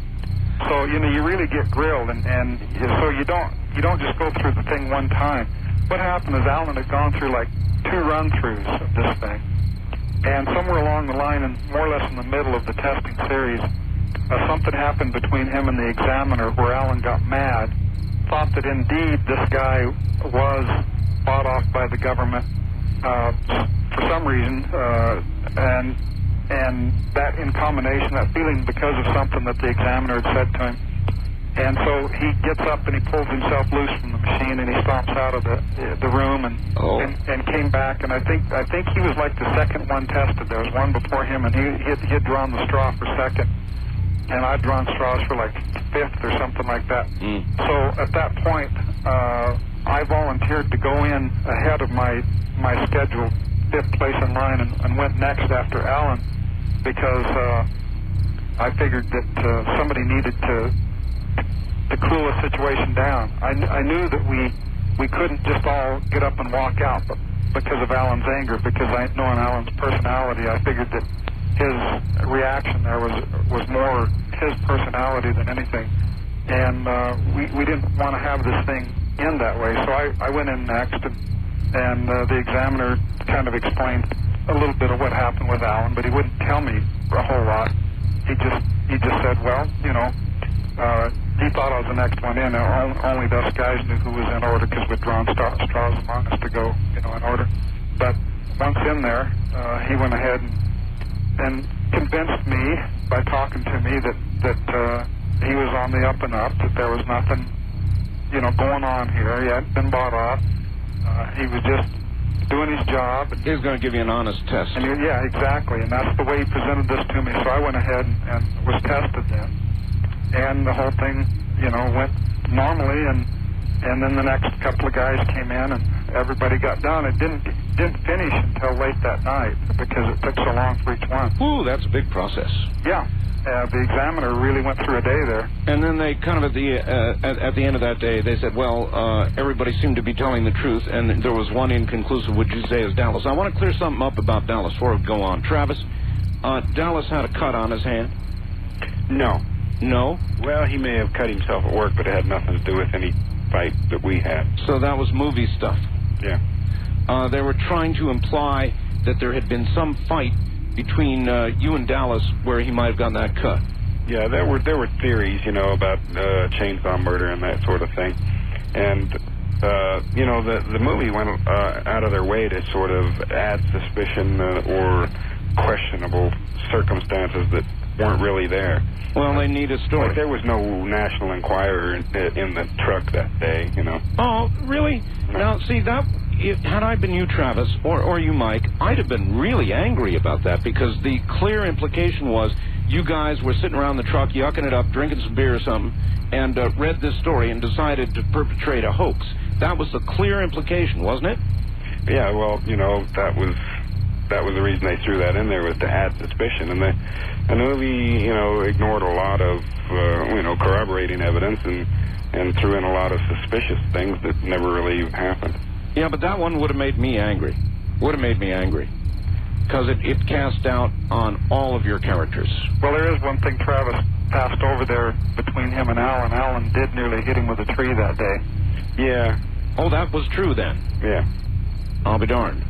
So you know you really get grilled, and so you don't just go through the thing one time. What happened is Alan had gone through like 2 run-throughs of this thing. And somewhere along the line, and more or less in the middle of the testing series, something happened between him and the examiner where Alan got mad, thought that indeed this guy was bought off by the government for some reason, and that in combination, that feeling because of something that the examiner had said to him. And so he gets up and he pulls himself loose from the machine and he stomps out of the room and came back. And I think he was like the second one tested. There was one before him, and he had drawn the straw for second, and I'd drawn straws for like fifth or something like that. So at that point, I volunteered to go in ahead of my scheduled 5th place in line and went next after Alan because I figured that somebody needed to cool the situation down. I knew that we couldn't just all get up and walk out, but because of Alan's anger, because knowing Alan's personality, I figured that his reaction there was more his personality than anything, and we didn't want to have this thing end that way. So I went in next, and the examiner kind of explained a little bit of what happened with Alan, but he wouldn't tell me a whole lot. He just said, well, you know. He thought I was the next one in, and only those guys knew who was in order because we'd drawn straws among us to go, you know, in order. But once in there, he went ahead and convinced me by talking to me that he was on the up and up, that there was nothing, you know, going on here. He hadn't been bought off. He was just doing his job. He was going to give you an honest test. And yeah, exactly. And that's the way he presented this to me. So I went ahead and was tested then. And the whole thing, you know, went normally, and then the next couple of guys came in, and everybody got done. It didn't finish until late that night because it took so long for each one. Ooh, that's a big process. Yeah, the examiner really went through a day there. And then they kind of at the end of that day, they said, well, everybody seemed to be telling the truth, and there was one inconclusive, would you say, is Dallas. I want to clear something up about Dallas before we go on. Travis, Dallas had a cut on his hand? No. No? Well, he may have cut himself at work, but it had nothing to do with any fight that we had. So that was movie stuff? Yeah. They were trying to imply that there had been some fight between you and Dallas where he might have gotten that cut. Yeah, there were theories, you know, about chainsaw murder and that sort of thing. And, you know, the movie went out of their way to sort of add suspicion or questionable circumstances that weren't really there. Well, they need a story. Like there was no National Enquirer in the truck that day, you know. Oh, really? No. Now, see, had I been you, Travis, or you, Mike, I'd have been really angry about that because the clear implication was you guys were sitting around the truck, yucking it up, drinking some beer or something, and read this story and decided to perpetrate a hoax. That was the clear implication, wasn't it? Yeah, well, you know, that was the reason they threw that in there, was to add suspicion. And the movie, you know, ignored a lot of, you know, corroborating evidence and threw in a lot of suspicious things that never really happened. Yeah, but that one would have made me angry. Would have made me angry. Because it cast doubt on all of your characters. Well, there is one thing Travis passed over there between him and Alan. Alan did nearly hit him with a tree that day. Yeah. Oh, that was true then? Yeah. I'll be darned.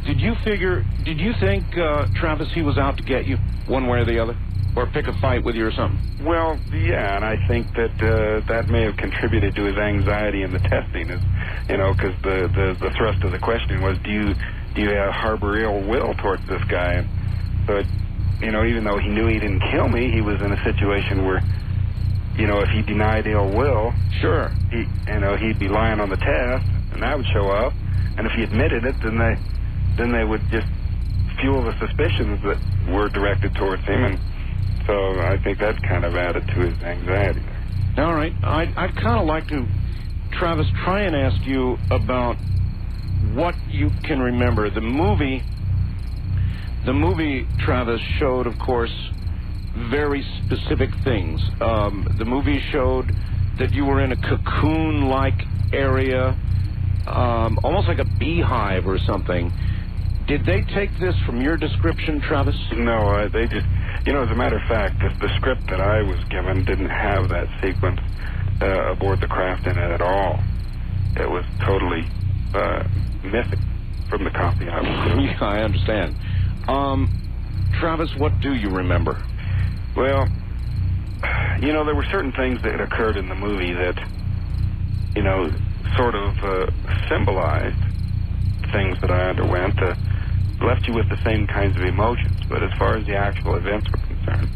Did you think, Travis, he was out to get you one way or the other? Or pick a fight with you or something? Well, yeah, and I think that that may have contributed to his anxiety in the testing, because the thrust of the question was, do you harbor ill will towards this guy? And so, even though he knew he didn't kill me, he was in a situation where, if he denied ill will, sure, he'd be lying on the test, and that would show up. And if he admitted it, then they would just fuel the suspicions that were directed towards him, and so I think that kind of added to his anxiety there. All right. I'd kind of like to, Travis, try and ask you about what you can remember. The movie, Travis, showed, of course, very specific things. The movie showed that you were in a cocoon-like area, almost like a beehive or something. Did they take this from your description, Travis? No, they just... as a matter of fact, the script that I was given didn't have that sequence aboard the craft in it at all. It was totally missing from the copy I was given. Yeah, I understand. Travis, what do you remember? Well, there were certain things that occurred in the movie that, sort of symbolized things that I underwent, left you with the same kinds of emotions. But as far as the actual events were concerned,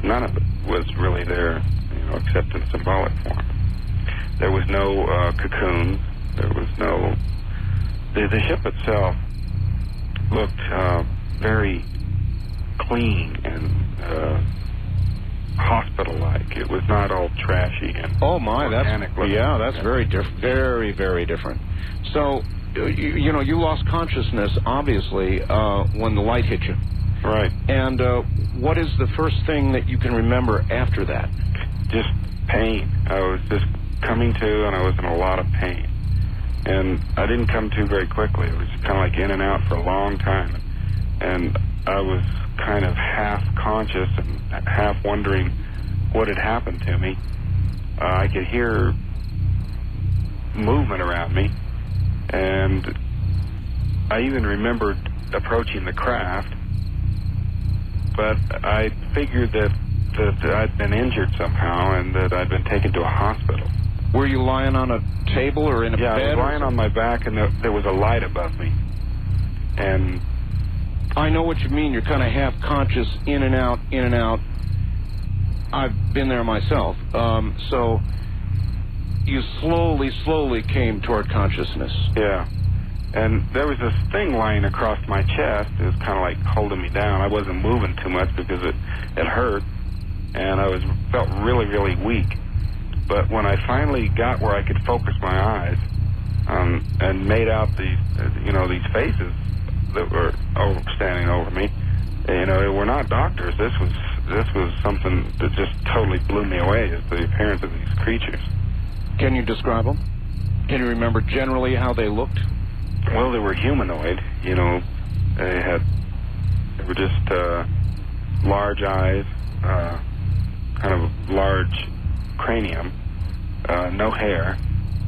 none of it was really there, except in symbolic form. There was no cocoon. There was no... The ship itself looked very clean and hospital-like. It was not all trashy and organic. That's very different. Very, very different. So, you lost consciousness, obviously, when the light hit you. Right. And what is the first thing that you can remember after that? Just pain. I was just coming to, and I was in a lot of pain. And I didn't come to very quickly. It was kind of like in and out for a long time. And I was kind of half conscious and half wondering what had happened to me. I could hear movement around me. And I even remembered approaching the craft, but I figured that I'd been injured somehow and that I'd been taken to a hospital. Were you lying on a table or in a bed? Yeah, I was lying on my back, and there was a light above me. And I know what you mean. You're kind of half conscious, in and out, in and out. I've been there myself. So you slowly came toward consciousness. Yeah. And there was this thing lying across my chest. It was kind of like holding me down. I wasn't moving too much because it hurt, and I felt really, really weak. But when I finally got where I could focus my eyes and made out these faces that were standing over me, they were not doctors. This was something that just totally blew me away, is the appearance of these creatures. Can you describe them? Can you remember generally how they looked? Well, they were humanoid. They were just large eyes, kind of large cranium, no hair.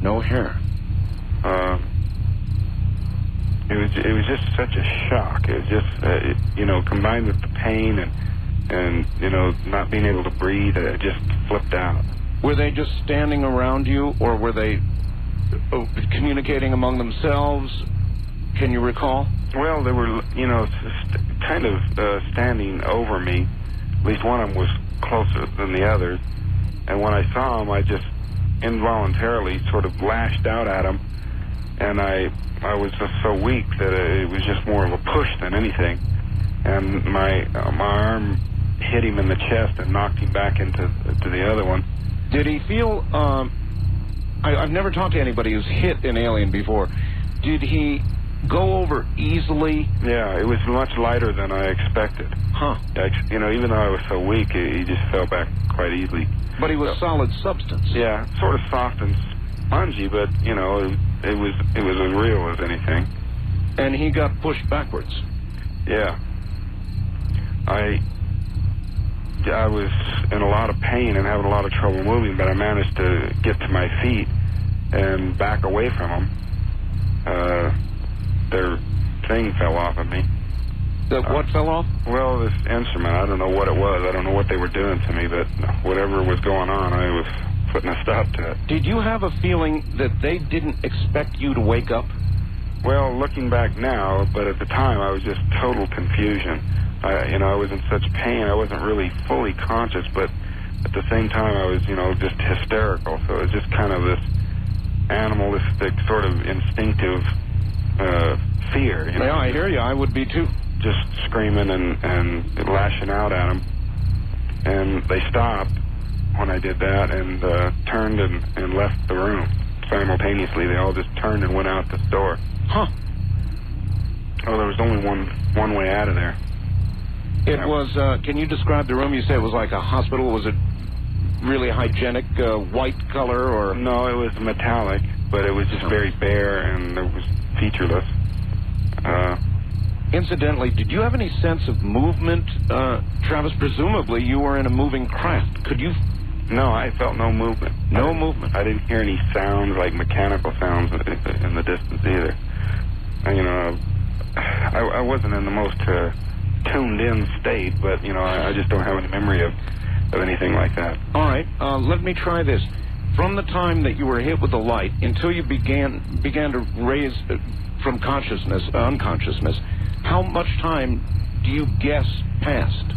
No hair. It was just such a shock. It was just combined with the pain and not being able to breathe, it just flipped out. Were they just standing around you, or were they communicating among themselves? Can you recall? Well, they were, kind of standing over me. At least one of them was closer than the others. And when I saw them, I just involuntarily sort of lashed out at them. And I was just so weak that it was just more of a push than anything. And my arm hit him in the chest and knocked him back into the other one. Did he feel... I've never talked to anybody who's hit an alien before. Did he go over easily? Yeah, it was much lighter than I expected. Huh. Even though I was so weak, he just fell back quite easily. But he was solid substance. Yeah, sort of soft and spongy, but, it was as real as anything. And he got pushed backwards. Yeah. I was in a lot of pain and having a lot of trouble moving, but I managed to get to my feet and back away from them. Their thing fell off of me. What fell off? Well, this instrument, I don't know what it was. I don't know what they were doing to me, but whatever was going on, I was putting a stop to it. Did you have a feeling that they didn't expect you to wake up? Well, looking back now, but at the time I was just total confusion. I was in such pain. I wasn't really fully conscious, but at the same time I was, just hysterical. So it was just kind of this animalistic sort of instinctive fear. Yeah, I hear you. I would be too. Just screaming and lashing out at them. And they stopped when I did that and turned and left the room. Simultaneously, they all just turned and went out the door. Huh. Oh, there was only one way out of there. It was, can you describe the room? You say it was like a hospital. Was it really hygienic, white color, or? No, it was metallic, but it was just very bare and it was featureless. Incidentally, did you have any sense of movement, Travis? Presumably you were in a moving craft. Could you? No, I felt no movement. No movement. I didn't hear any sounds, like mechanical sounds in the distance either. I wasn't in the most tuned-in state, but, I just don't have any memory of anything like that. All right, let me try this. From the time that you were hit with the light until you began to raise from unconsciousness, how much time do you guess passed?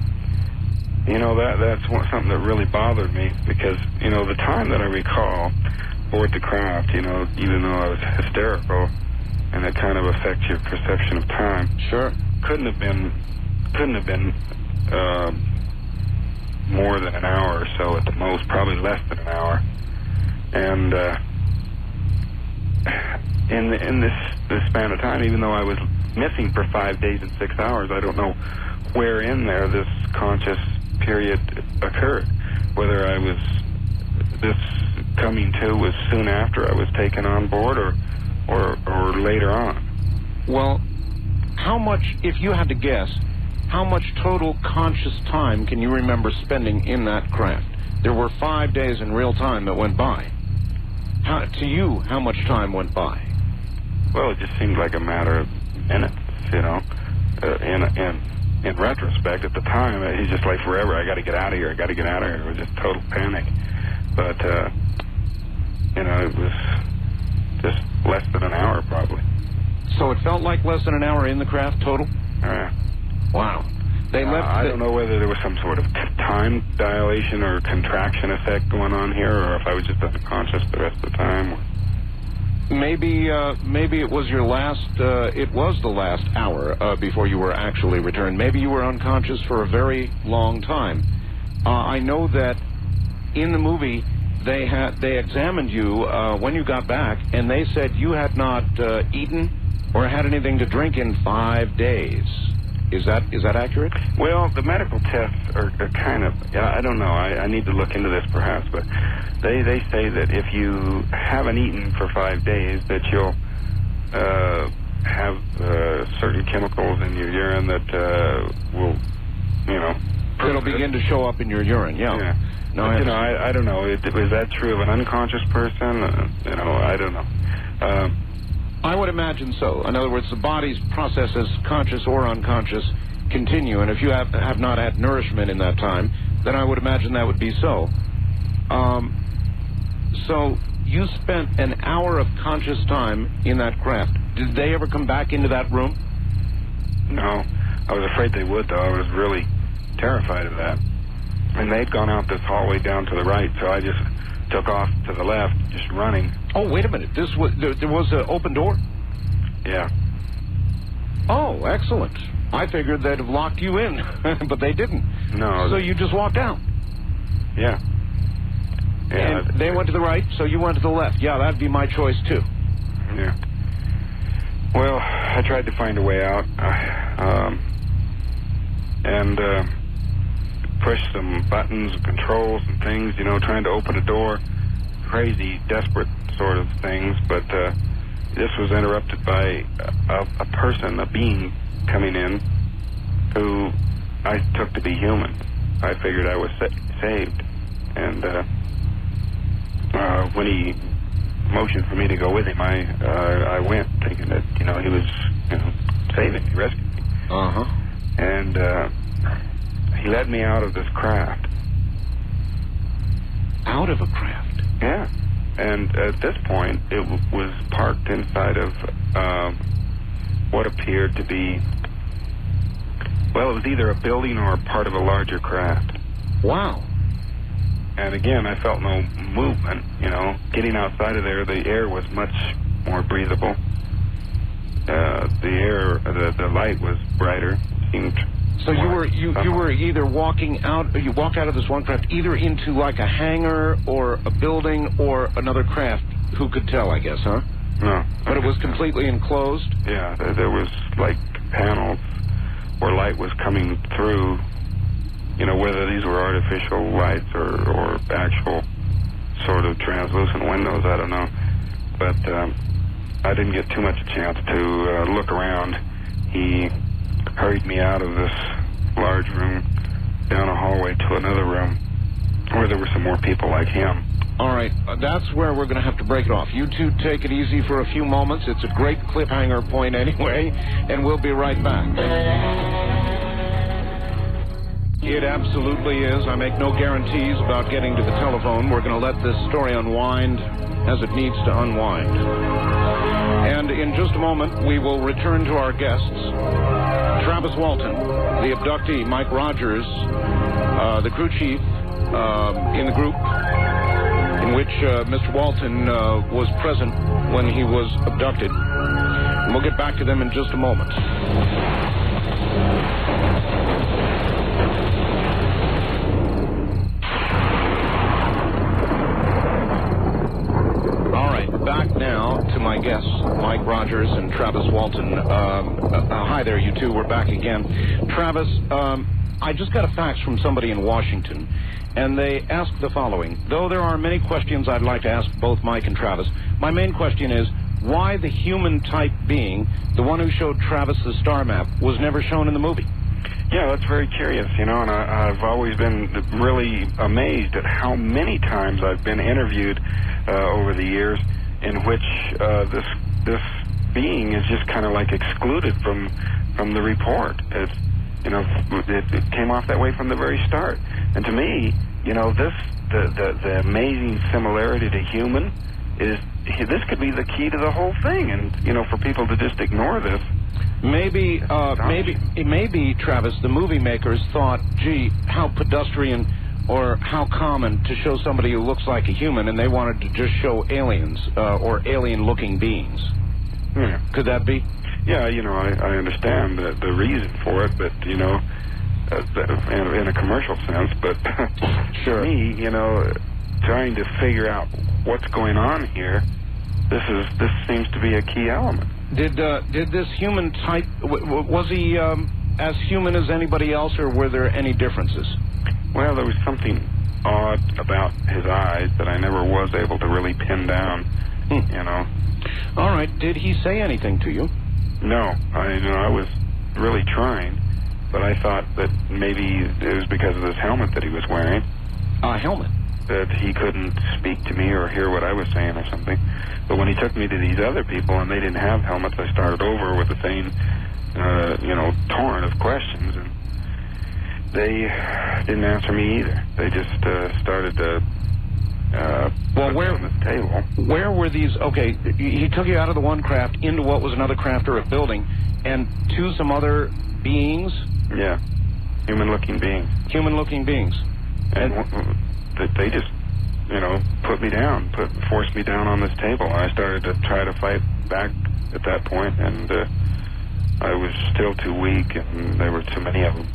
That's something that really bothered me because, the time that I recall aboard the craft, even though I was hysterical, and it kind of affects your perception of time. Sure. Couldn't have been more than an hour or so at the most, probably less than an hour. And in this span of time, even though I was missing for 5 days and 6 hours, I don't know where in there this conscious period occurred. Whether this coming to was soon after I was taken on board or later on. Well, how much, if you had to guess, how much total conscious time can you remember spending in that craft? There were 5 days in real time that went by. To you, how much time went by? Well, it just seemed like a matter of minutes, In retrospect, at the time, it's just like forever. I got to get out of here. It was just total panic. But, it was just less than an hour, probably. So it felt like less than an hour in the craft total? Wow. They left. I don't know whether there was some sort of time dilation or contraction effect going on here, or if I was just unconscious the rest of the time. Maybe it was your last. It was the last hour before you were actually returned. Maybe you were unconscious for a very long time. I know that in the movie they examined you when you got back, and they said you had not eaten or had anything to drink in 5 days. Is that accurate? Well, the medical tests are kind of, I don't know, I need to look into this perhaps, but they say that if you haven't eaten for 5 days, that you'll have certain chemicals in your urine that will, it'll begin to show up in your urine, yeah. No, but, I don't know. Is that true of an unconscious person? I don't know. I would imagine so. In other words, the body's processes, conscious or unconscious, continue, and if you have not had nourishment in that time, then I would imagine that would be so. So you spent an hour of conscious time in that craft. Did they ever come back into that room? No. I was afraid they would, though. I was really terrified of that. And they'd gone out this hallway down to the right, so I just took off to the left, just running. Oh, wait a minute. There was an open door? Yeah. Oh, excellent. I figured they'd have locked you in, but they didn't. No. So you just walked out? Yeah. And they went to the right, so you went to the left. Yeah, that'd be my choice, too. Yeah. Well, I tried to find a way out, and pushed some buttons and controls and things, trying to open a door. Crazy, desperate sort of things, but this was interrupted by a person, a being coming in who I took to be human. I figured I was saved, and when he motioned for me to go with him, I went, thinking that he was saving me, rescuing me. Uh-huh. And he led me out of this craft. Out of a craft? Yeah. And at this point, it was parked inside of what appeared to be, well, it was either a building or a part of a larger craft. Wow. And again, I felt no movement, you know. Getting outside of there, the air was much more breathable. The light was brighter. So you were either walking out, you walked out of this one craft either into like a hangar or a building or another craft. Who could tell, I guess, huh? No. But it was completely enclosed? Yeah, there was like panels where light was coming through, you know, whether these were artificial lights or actual sort of translucent windows, I don't know. But I didn't get too much a chance to look around. He hurried me out of this large room, down a hallway to another room where there were some more people like him. All right, that's where we're going to have to break it off. You two take it easy for a few moments. It's a great cliffhanger point anyway, and we'll be right back. It absolutely is. I make no guarantees about getting to the telephone. We're going to let this story unwind as it needs to unwind. And in just a moment, we will return to our guests. Travis Walton, the abductee, Mike Rogers, the crew chief in the group in which Mr. Walton was present when he was abducted. And we'll get back to them in just a moment. Back now to my guests, Mike Rogers and Travis Walton. Hi there, you two. We're back again. Travis, I just got a fax from somebody in Washington, and they asked the following. Though there are many questions I'd like to ask both Mike and Travis, my main question is why the human-type being, the one who showed Travis the star map, was never shown in the movie. Yeah, that's very curious, you know, and I've always been really amazed at how many times I've been interviewed over the years in which this being is just kind of like excluded from the report. It's, you know, it came off that way from the very start. And to me, you know, the amazing similarity to human is, this could be the key to the whole thing. And, you know, for people to just ignore this. Maybe, Travis, the movie makers thought, gee, how pedestrian or how common to show somebody who looks like a human, and they wanted to just show aliens or alien-looking beings. Yeah. Could that be? Yeah, you know, I understand the reason for it, but, you know, in a commercial sense, but sure. For me, you know, trying to figure out what's going on here, this seems to be a key element. Did this human type, was he as human as anybody else, or were there any differences? Well, there was something odd about his eyes that I never was able to really pin down, you know. All right. Did he say anything to you? No. I was really trying, but I thought that maybe it was because of this helmet that he was wearing. A helmet? That he couldn't speak to me or hear what I was saying or something. But when he took me to these other people and they didn't have helmets, I started over with the same, you know, torrent of questions, and they didn't answer me either. They just started to well, where on the table. Where were these? Okay, he took you out of the one craft into what was another craft or a building, and to some other beings. Yeah, human-looking beings. Human-looking beings, and they just, you know, put me down, forced me down on this table. I started to try to fight back at that point, and I was still too weak, and there were too many of them.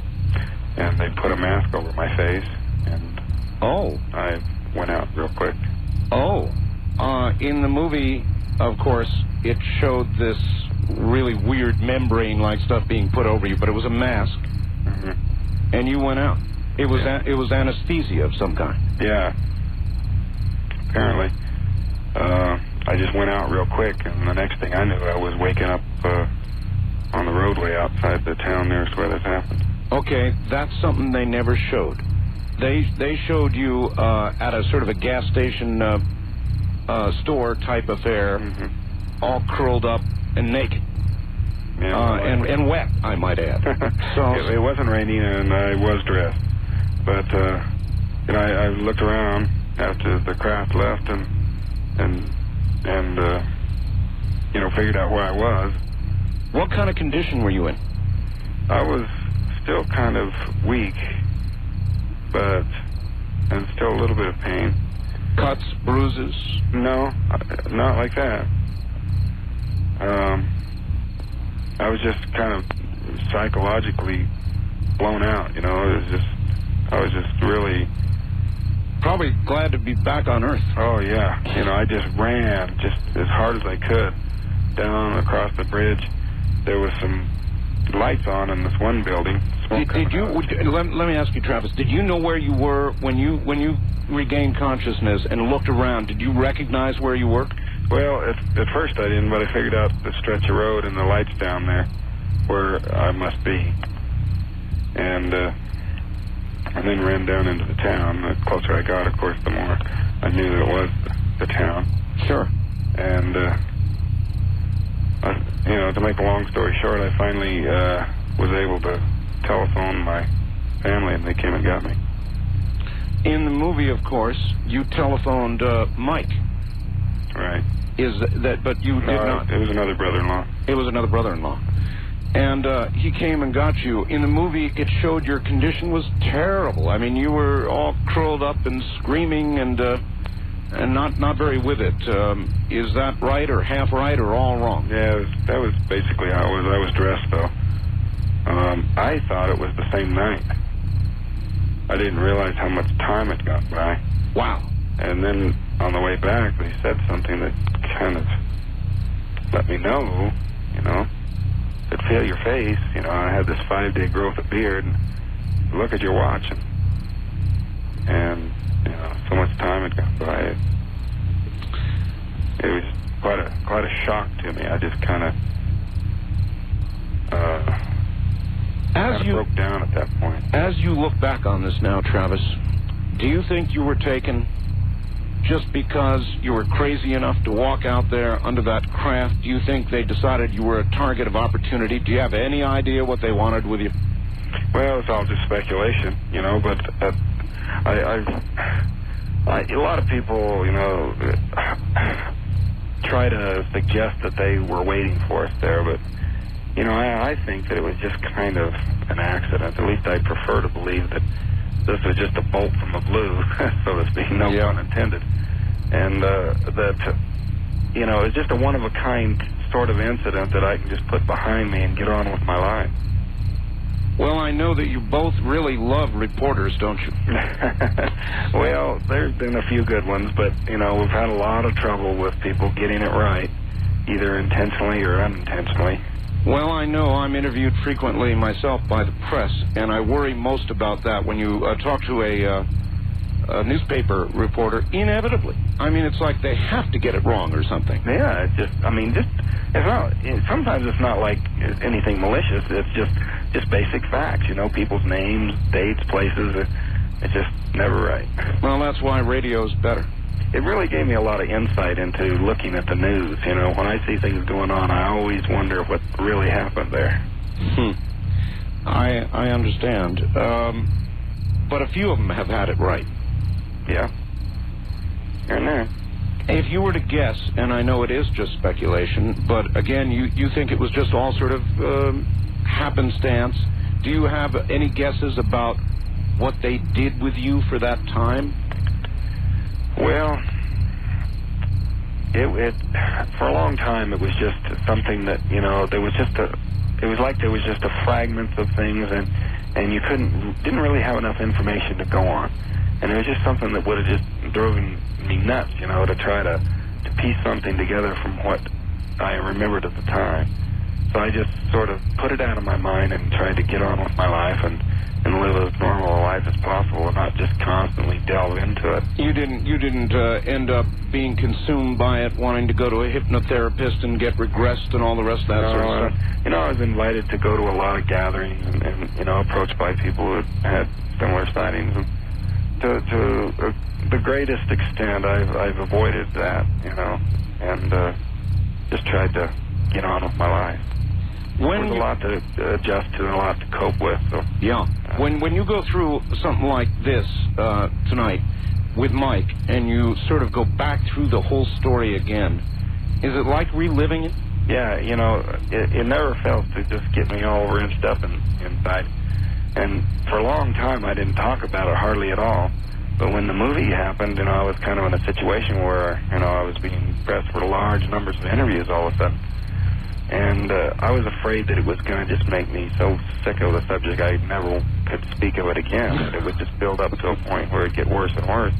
And they put a mask over my face, and I went out real quick. In the movie, of course, it showed this really weird membrane-like stuff being put over you, but it was a mask, and you went out. It was anesthesia of some kind. Yeah. Apparently. I just went out real quick, and the next thing I knew, I was waking up on the roadway outside the town nearest where this happened. Okay, that's something they never showed. They showed you at a sort of a gas station store type affair, all curled up and naked. Yeah, and wet, I might add. So it wasn't raining, and I was dressed. But I looked around after the craft left, and figured out where I was. what kind of condition were you in? I was still kind of weak, and still a little bit of pain. Cuts, bruises? No, not like that. I was just kind of psychologically blown out, I was just really... Probably glad to be back on Earth. Oh, yeah. I just ran just as hard as I could down across the bridge. There was some lights on in this one building. Did you? Let me ask you, Travis. Did you know where you were when you regained consciousness and looked around? Did you recognize where you were? Well, at first I didn't, but I figured out the stretch of road and the lights down there where I must be, and then ran down into the town. The closer I got, of course, the more I knew that it was the town. Sure. And to make a long story short, I finally was able to telephone my family, and they came and got me. In the movie, of course, you telephoned Mike. Right. But you did not? It was another brother-in-law. It was another brother-in-law. And he came and got you. In the movie, it showed your condition was terrible. I mean, you were all curled up and screaming and not very with it. Is that right or half right or all wrong? Yeah, that was basically how it was. I was dressed, though. I thought it was the same night. I didn't realize how much time had gone by. Wow. And then on the way back, they said something that kind of let me know, that feel your face. I had this 5-day growth of beard, and look at your watch, and so much time had gone by. It was quite a shock to me. I just kind of broke down at that point. As you look back on this now, Travis, do you think you were taken just because you were crazy enough to walk out there under that craft? Do you think they decided you were a target of opportunity? Do you have any idea what they wanted with you? Well, it's all just speculation, but a lot of people, try to suggest that they were waiting for us there, but, I think that it was just kind of an accident. At least I prefer to believe that this was just a bolt from the blue, so to speak, no pun intended. And that, it's just a one-of-a-kind sort of incident that I can just put behind me and get on with my life. Well, I know that you both really love reporters, don't you? Well, there's been a few good ones, but, we've had a lot of trouble with people getting it right, either intentionally or unintentionally. Well, I know I'm interviewed frequently myself by the press, and I worry most about that when you talk to a newspaper reporter, inevitably. I mean, it's like they have to get it wrong or something. Yeah, it's not, sometimes it's not like anything malicious. It's just basic facts, people's names, dates, places. It's just never right. Well, that's why radio's better. It really gave me a lot of insight into looking at the news. When I see things going on, I always wonder what really happened there. I understand. But a few of them have had it right. Yeah. Here and there. If you were to guess, and I know it is just speculation, but again, you think it was just all sort of happenstance. Do you have any guesses about what they did with you for that time? Well, it for a long time it was just something that, there was just it was like there was just a fragment of things, and you didn't really have enough information to go on. And it was just something that would have just driven me nuts, to try to piece something together from what I remembered at the time. So I just sort of put it out of my mind and tried to get on with my life and live as normal a life as possible and not just constantly delve into it. You didn't end up being consumed by it, wanting to go to a hypnotherapist and get regressed and all the rest of that sort of stuff? I was invited to go to a lot of gatherings and approached by people who had similar sightings. And to the greatest extent, I've avoided that, and just tried to get on with my life. There's a lot to adjust to and a lot to cope with. So. Yeah. When you go through something like this tonight with Mike, and you sort of go back through the whole story again, is it like reliving it? Yeah, you know, it never fails to just get me all wrenched up inside. And for a long time, I didn't talk about it hardly at all. But when the movie happened, you know, I was kind of in a situation where, you know, I was being pressed for large numbers of interviews all of a sudden. And I was afraid that it was going to just make me so sick of the subject I never could speak of it again. That it would just build up to a point where it'd get worse and worse.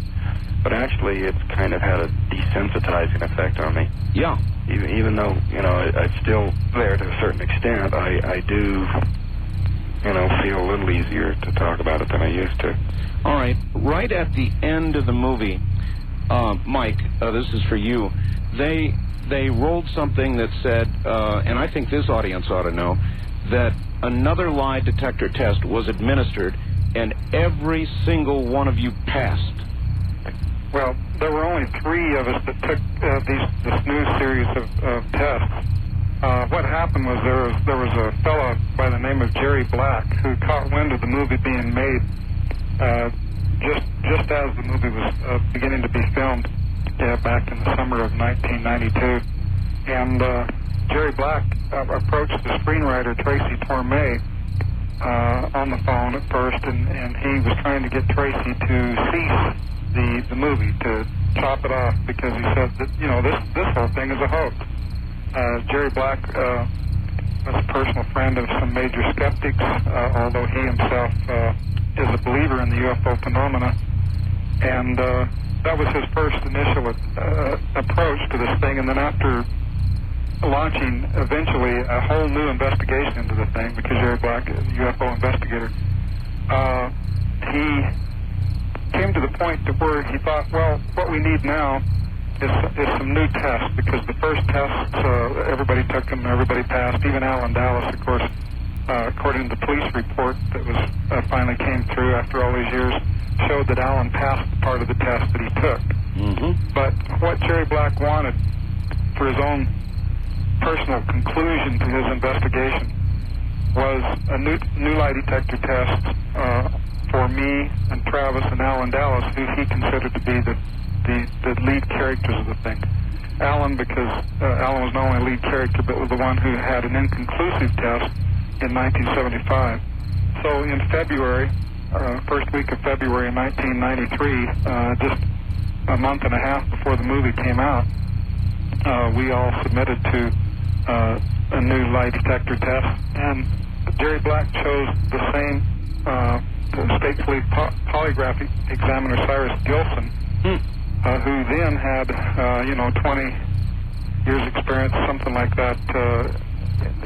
But actually, it's kind of had a desensitizing effect on me. Yeah. Even though, you know, it's still there to a certain extent, I do, you know, feel a little easier to talk about it than I used to. All right. Right at the end of the movie, Mike, this is for you. They rolled something that said, and I think this audience ought to know, that another lie detector test was administered, and every single one of you passed. Well, there were only 3 of us that took this new series of tests. What happened was there was a fellow by the name of Jerry Black who caught wind of the movie being made just as the movie was beginning to be filmed back in the summer of 1992. And Jerry Black approached the screenwriter Tracy Torme on the phone at first, and he was trying to get Tracy to cease the movie, to chop it off, because he said that, you know, this whole thing is a hoax. Jerry Black was a personal friend of some major skeptics, although he himself is a believer in the UFO phenomena. And that was his first initial approach to this thing. And then after launching eventually a whole new investigation into the thing, because Jerry Black is a UFO investigator, he came to the point to where he thought, well, what we need now is some new tests, because the first tests, everybody took them, everybody passed. Even Alan Dallas, of course, according to the police report that was finally came through after all these years, showed that Alan passed part of the test that he took. Mm-hmm. But what Jerry Black wanted for his own personal conclusion to his investigation was a new lie detector test for me and Travis and Alan Dallas, who he considered to be the lead characters of the thing. Alan, because Alan was not only a lead character, but was the one who had an inconclusive test in 1975. So in February, first week of February 1993, just a month and a half before the movie came out, we all submitted to a new lie detector test, and Jerry Black chose the same state police polygraph examiner, Cyrus Gilson, who then had 20 years experience, something like that.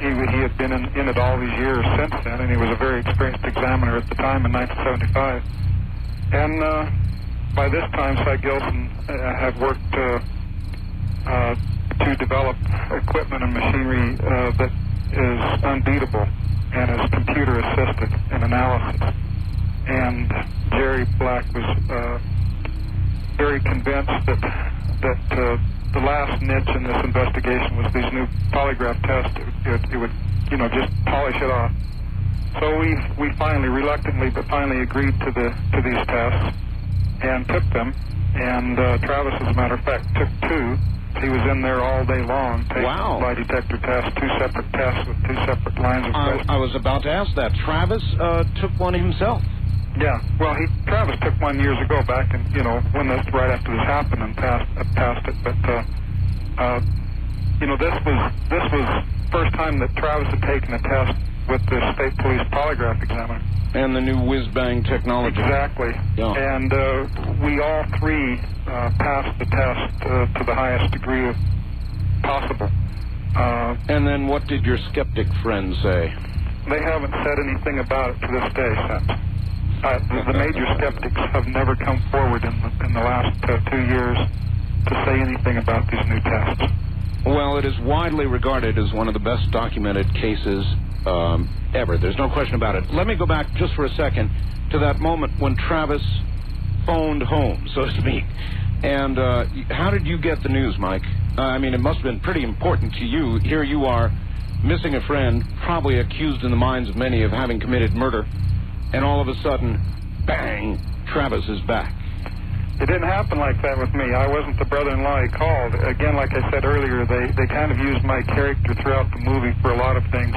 He had been in it all these years since then, and he was a very experienced examiner at the time in 1975. And by this time, Cy Gilson had worked to develop equipment and machinery that is unbeatable and is computer assisted in analysis. And Jerry Black was very convinced that the last niche in this investigation was these new polygraph tests. It would, just polish it off. So we finally, reluctantly, but finally agreed to these tests and took them. And Travis, as a matter of fact, took 2. He was in there all day long taking lie detector tests, 2 separate tests with 2 separate lines of questions. I was about to ask that. Travis took one himself. Yeah, well, Travis took one years ago, back in, when right after this happened, and passed it. But this was first time that Travis had taken a test with the state police polygraph examiner. And the new whiz-bang technology. Exactly. Yeah. And we all 3 passed the test to the highest degree possible. And then what did your skeptic friends say? They haven't said anything about it to this day since. The major skeptics have never come forward in the last 2 years to say anything about these new tests. Well, it is widely regarded as one of the best documented cases ever. There's no question about it. Let me go back just for a second to that moment when Travis phoned home, so to speak. And how did you get the news, Mike? I mean, it must have been pretty important to you. Here you are missing a friend, probably accused in the minds of many of having committed murder, and all of a sudden, bang, Travis is back. It didn't happen like that with me. I wasn't the brother-in-law he called. Again, like I said earlier, they kind of used my character throughout the movie for a lot of things.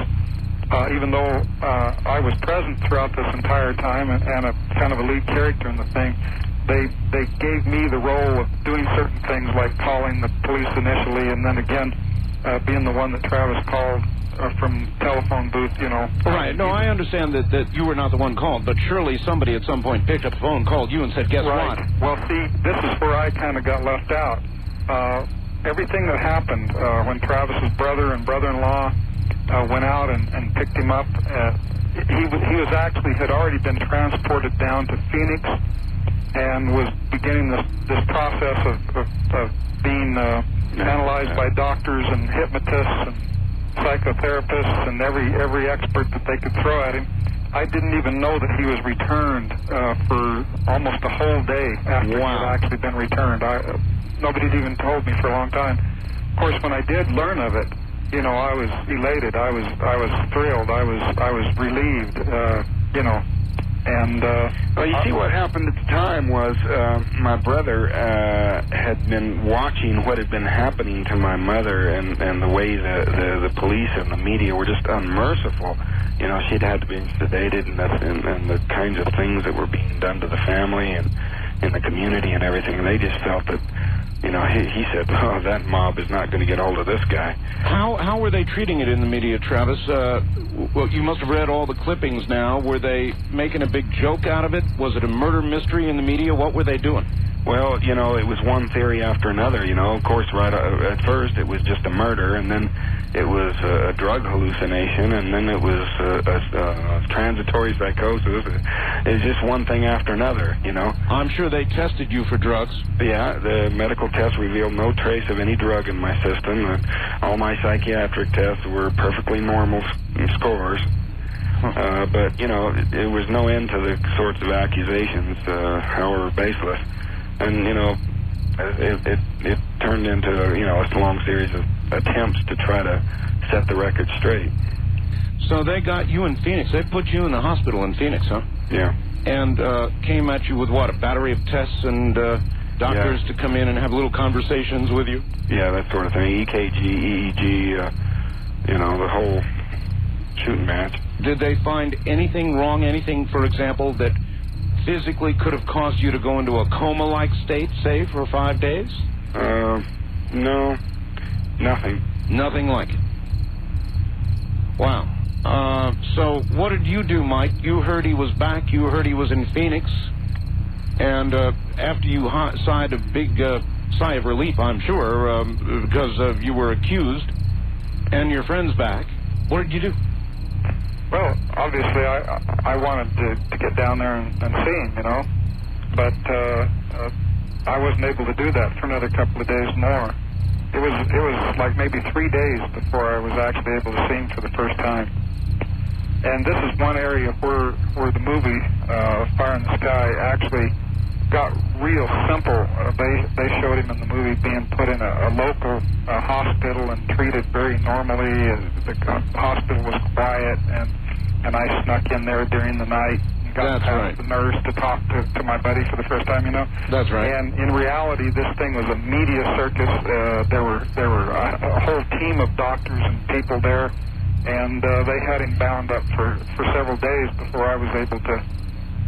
Even though I was present throughout this entire time and a kind of a lead character in the thing, they gave me the role of doing certain things like calling the police initially, and then again being the one that Travis called from telephone booth, you know. Right. No, I understand that you were not the one called, but surely somebody at some point picked up the phone, called you, and said, guess right. what? Well, see, this is where I kind of got left out. Everything that happened when Travis's brother and brother-in-law went out and picked him up, he was actually had already been transported down to Phoenix and was beginning this process of being analyzed by doctors and hypnotists and psychotherapists and every expert that they could throw at him. I didn't even know that he was returned for almost a whole day after he had actually been returned. Nobody had even told me for a long time. Of course, when I did learn of it, you know, I was elated. I was thrilled. I was relieved. You know, and well, you see, what happened at the time was my brother had been watching what had been happening to my mother, and the way the police and the media were just unmerciful. You know, she'd had to be sedated, and the kinds of things that were being done to the family and in the community and everything. And they just felt that, you know, he said, oh, that mob is not going to get hold of this guy. How were they treating it in the media, Travis? Well, you must have read all the clippings now. Were they making a big joke out of it? Was it a murder mystery in the media? What were they doing? Well, you know, it was one theory after another, you know. Of course, right at first it was just a murder, and then it was a drug hallucination, and then it was a transitory psychosis. It was just one thing after another, you know. I'm sure they tested you for drugs. Yeah, the medical tests revealed no trace of any drug in my system. All my psychiatric tests were perfectly normal scores. But, you know, it was no end to the sorts of accusations, however baseless. And, you know, it turned into, you know, a long series of attempts to try to set the record straight. So they got you in Phoenix. They put you in the hospital in Phoenix, huh? Yeah. And came at you with, what, a battery of tests and doctors to come in and have little conversations with you? Yeah, that sort of thing. EKG, EEG, you know, the whole shooting match. Did they find anything wrong, anything, for example, that physically could have caused you to go into a coma-like state, say, for 5 days? No, nothing. Nothing like it. Wow. So what did you do, Mike? You heard he was back. You heard he was in Phoenix. And after you sighed a big sigh of relief, I'm sure, because you were accused and your friend's back, what did you do? Well, obviously, I wanted to get down there and see him, you know, but I wasn't able to do that for another couple of days more. It was like maybe 3 days before I was actually able to see him for the first time. And this is one area where the movie Fire in the Sky actually got real simple. They showed him in the movie being put in a local hospital and treated very normally. The hospital was quiet, and I snuck in there during the night and got past the nurse to talk to my buddy for the first time, you know. That's right. And in reality, this thing was a media circus. There were a whole team of doctors and people there, and they had him bound up for several days before I was able to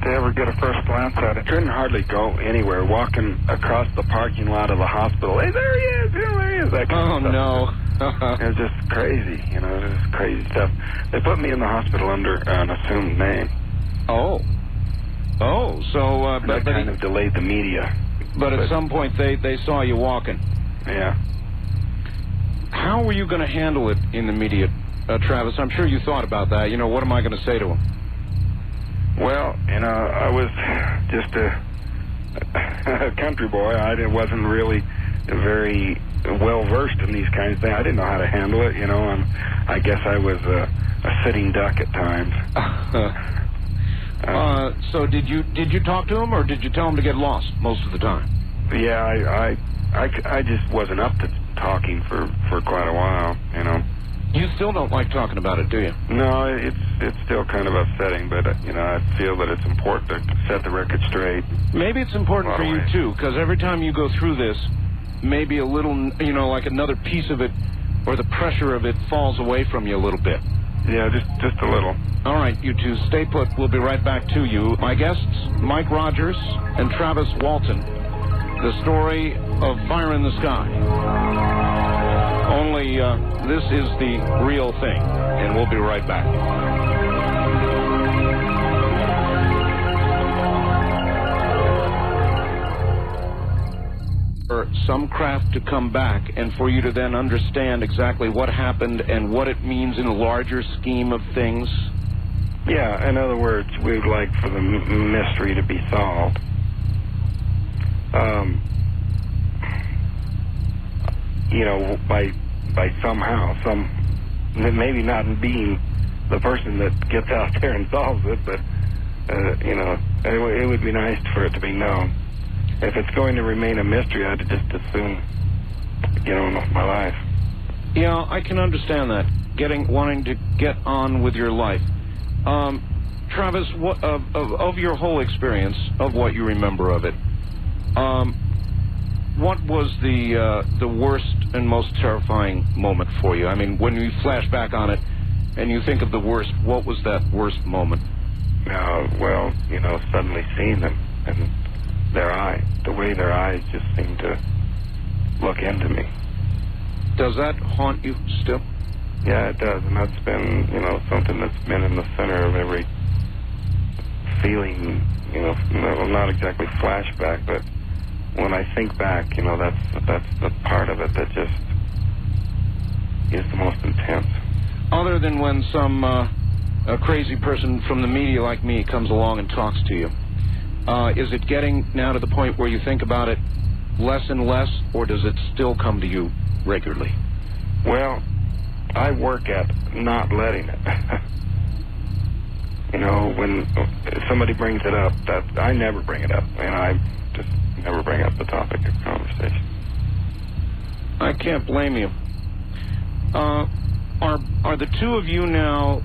ever get a first glance at it. Couldn't hardly go anywhere. Walking across the parking lot of the hospital, hey, there he is, there he is. That kind of stuff. No. It was just crazy, you know, it was crazy stuff. They put me in the hospital under an assumed name. Oh, so... that kind of delayed the media. But at some point, they saw you walking. Yeah. How were you going to handle it in the media, Travis? I'm sure you thought about that. You know, what am I going to say to him? Well, you know, I was just a country boy. I wasn't really very well-versed in these kinds of things. I didn't know how to handle it, you know, and I guess I was a sitting duck at times. So did you talk to him, or did you tell him to get lost most of the time? Yeah, I just wasn't up to talking for quite a while, you know. You still don't like talking about it, do you? No, it's still kind of upsetting, but, I feel that it's important to set the record straight. Maybe it's important for you, too, because every time you go through this, maybe a little, like another piece of it or the pressure of it falls away from you a little bit. Yeah, just a little. All right, you two, stay put. We'll be right back to you. My guests, Mike Rogers and Travis Walton. The story of Fire in the Sky. Only this is the real thing, and we'll be right back. For some craft to come back and for you to then understand exactly what happened and what it means in a larger scheme of things. Yeah, in other words, we'd like for the mystery to be solved. By somehow, maybe not being the person that gets out there and solves it, but, it would be nice for it to be known. If it's going to remain a mystery, I'd just as soon get on with my life. Yeah, I can understand that. Wanting to get on with your life. Travis, what, of your whole experience, of what you remember of it, what was the worst and most terrifying moment for you? I mean, when you flash back on it and you think of the worst, what was that worst moment? Suddenly seeing them and the way their eyes just seem to look into me. Does that haunt you still? Yeah, it does, and that's been, something that's been in the center of every feeling, not exactly flashback, but when I think back, that's the part of it that just is the most intense. Other than when some a crazy person from the media like me comes along and talks to you, is it getting now to the point where you think about it less and less, or does it still come to you regularly? Well, I work at not letting it. When somebody brings it up, that I never bring it up, and I just never bring up the topic of conversation. I can't blame you. Are the two of you now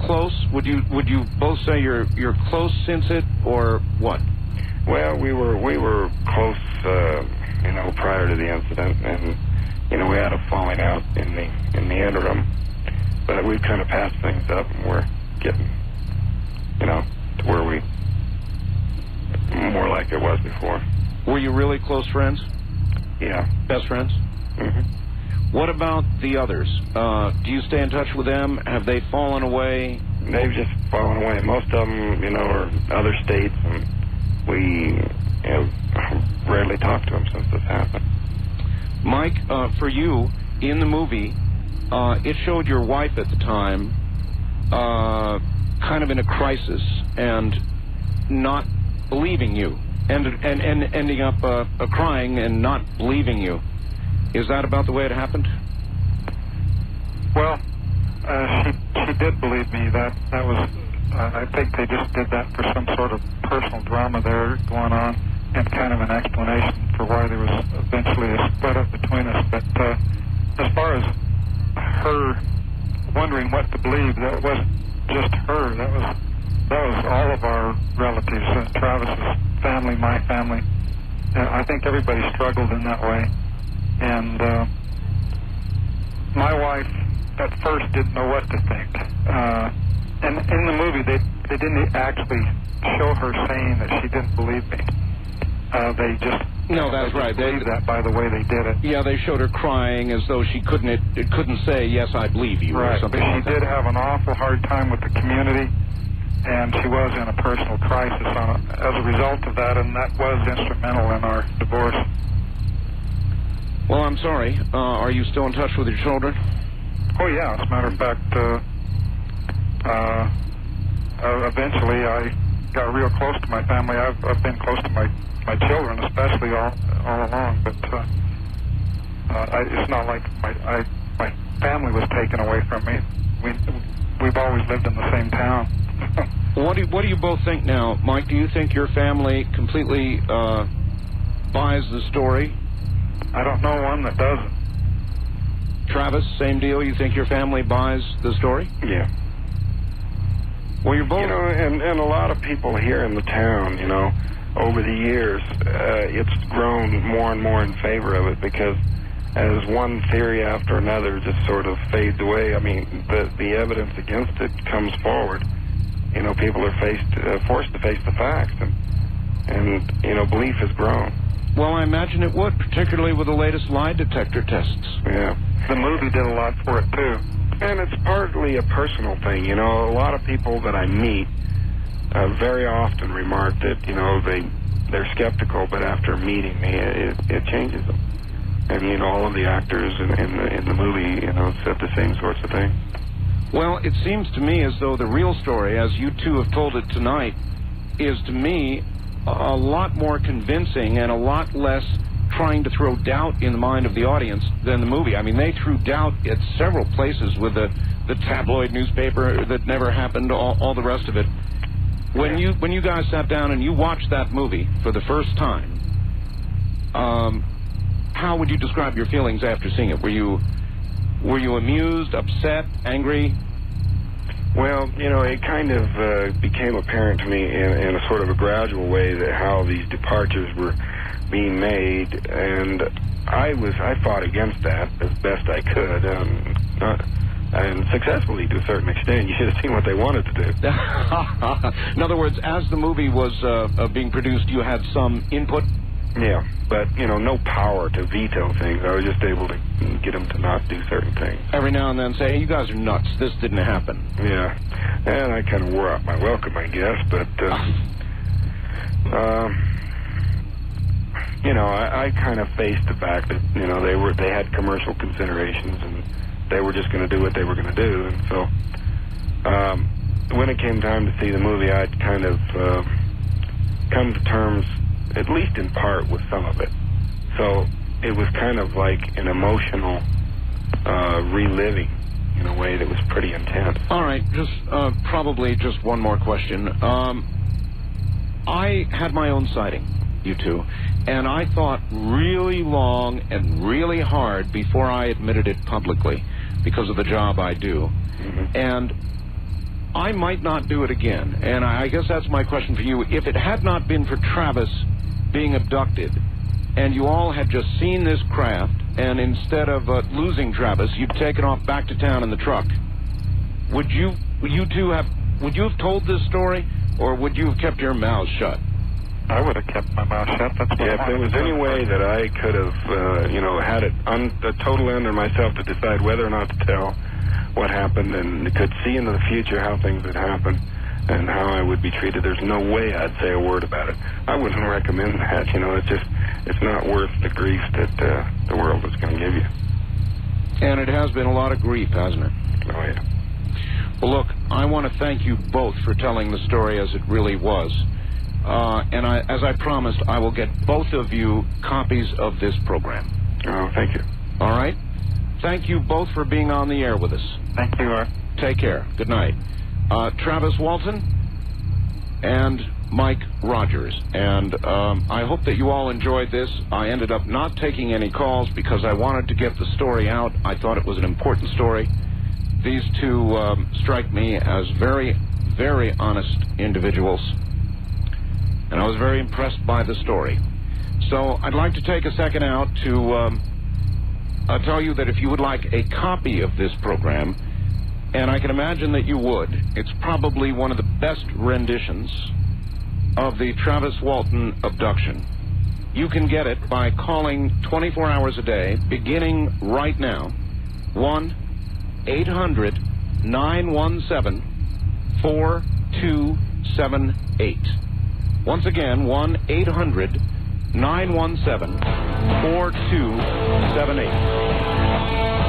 close? Would you both say you're close since it, or what? Well, we were close, prior to the incident, and we had a falling out in the interim, but we've kind of passed things up, and we're getting, to where we more like it was before. Were you really close friends? Yeah. Best friends? Mm-hmm. What about the others? Do you stay in touch with them? Have they fallen away? They've just fallen away. Most of them, are other states, and we rarely talk to them since this happened. Mike, for you, in the movie, it showed your wife at the time kind of in a crisis and not believing you, and ending up crying and not believing you. Is that about the way it happened? Well, she did believe me. That was, I think they just did that for some sort of personal drama there going on, and kind of an explanation for why there was eventually a split up between us. But as far as her wondering what to believe, that wasn't just her. That was all of our relatives, Travis's family, my family. I think everybody struggled in that way. And my wife at first didn't know what to think. And in the movie, they didn't actually show her saying that she didn't believe me. They just that's right. They believed that by the way they did it. Yeah, they showed her crying as though she couldn't say yes, I believe you, right, or something. But like she did have an awful hard time with the community, and she was in a personal crisis as a result of that, and that was instrumental in our divorce. Well, I'm sorry. Are you still in touch with your children? Oh, yeah. As a matter of fact, eventually I got real close to my family. I've been close to my children, especially all along. But it's not like my family was taken away from me. We've always lived in the same town. What do you both think now, Mike? Do you think your family completely buys the story? I don't know one that doesn't. Travis, same deal? You think your family buys the story? Yeah. Well, you're both... You know, and a lot of people here in the town, you know, over the years, it's grown more and more in favor of it because as one theory after another just sort of fades away, I mean, the evidence against it comes forward. You know, people are forced to face the facts, and you know, belief has grown. Well, I imagine it would, particularly with the latest lie detector tests. Yeah. The movie did a lot for it, too. And it's partly a personal thing. You know, a lot of people that I meet very often remark that, you know, they're skeptical, but after meeting me, it changes them. And, you know, all of the actors in the movie, you know, said the same sorts of things. Well, it seems to me as though the real story, as you two have told it tonight, is to me a lot more convincing and a lot less trying to throw doubt in the mind of the audience than the movie. I mean, they threw doubt at several places with the tabloid newspaper that never happened, all the rest of it. When you guys sat down and you watched that movie for the first time, how would you describe your feelings after seeing it? Were you amused, upset, angry? Well, you know, it kind of became apparent to me in a sort of a gradual way that how these departures were being made, and I fought against that as best I could, and successfully to a certain extent. You should have seen what they wanted to do. In other words, as the movie was being produced, you had some input? Yeah, but, you know, no power to veto things. I was just able to get them to not do certain things. Every now and then say, hey, you guys are nuts. This didn't happen. Yeah, and I kind of wore out my welcome, I guess, but, you know, I kind of faced the fact that, you know, they had commercial considerations, and they were just going to do what they were going to do, and so when it came time to see the movie, I'd kind of come to terms, at least in part, with some of it. So it was kind of like an emotional reliving in a way that was pretty intense. All right, just probably just one more question. I had my own sighting, you two, and I thought really long and really hard before I admitted it publicly because of the job I do. Mm-hmm. And I might not do it again. And I guess that's my question for you. If it had not been for Travis being abducted, and you all had just seen this craft, and instead of losing Travis, you'd taken off back to town in the truck, would you have told this story, or would you have kept your mouths shut? I would have kept my mouth shut. That's what if there was any way that I could have, you know, had it totally under myself to decide whether or not to tell what happened, and could see into the future how things would happen and how I would be treated, there's no way I'd say a word about it. I wouldn't recommend that. You know, it's not worth the grief that the world is going to give you. And it has been a lot of grief, hasn't it? Oh, yeah. Well, look, I want to thank you both for telling the story as it really was. And as I promised, I will get both of you copies of this program. Oh, thank you. All right? Thank you both for being on the air with us. Thank you, Art. Take care. Good night. Travis Walton and Mike Rogers. And I hope that you all enjoyed this. I ended up not taking any calls because I wanted to get the story out. I thought it was an important story. These two strike me as very, very honest individuals. And I was very impressed by the story. So I'd like to take a second out to tell you that if you would like a copy of this program, and I can imagine that you would, it's probably one of the best renditions of the Travis Walton abduction. You can get it by calling 24 hours a day, beginning right now, 1-800-917-4278. Once again, 1-800-917-4278.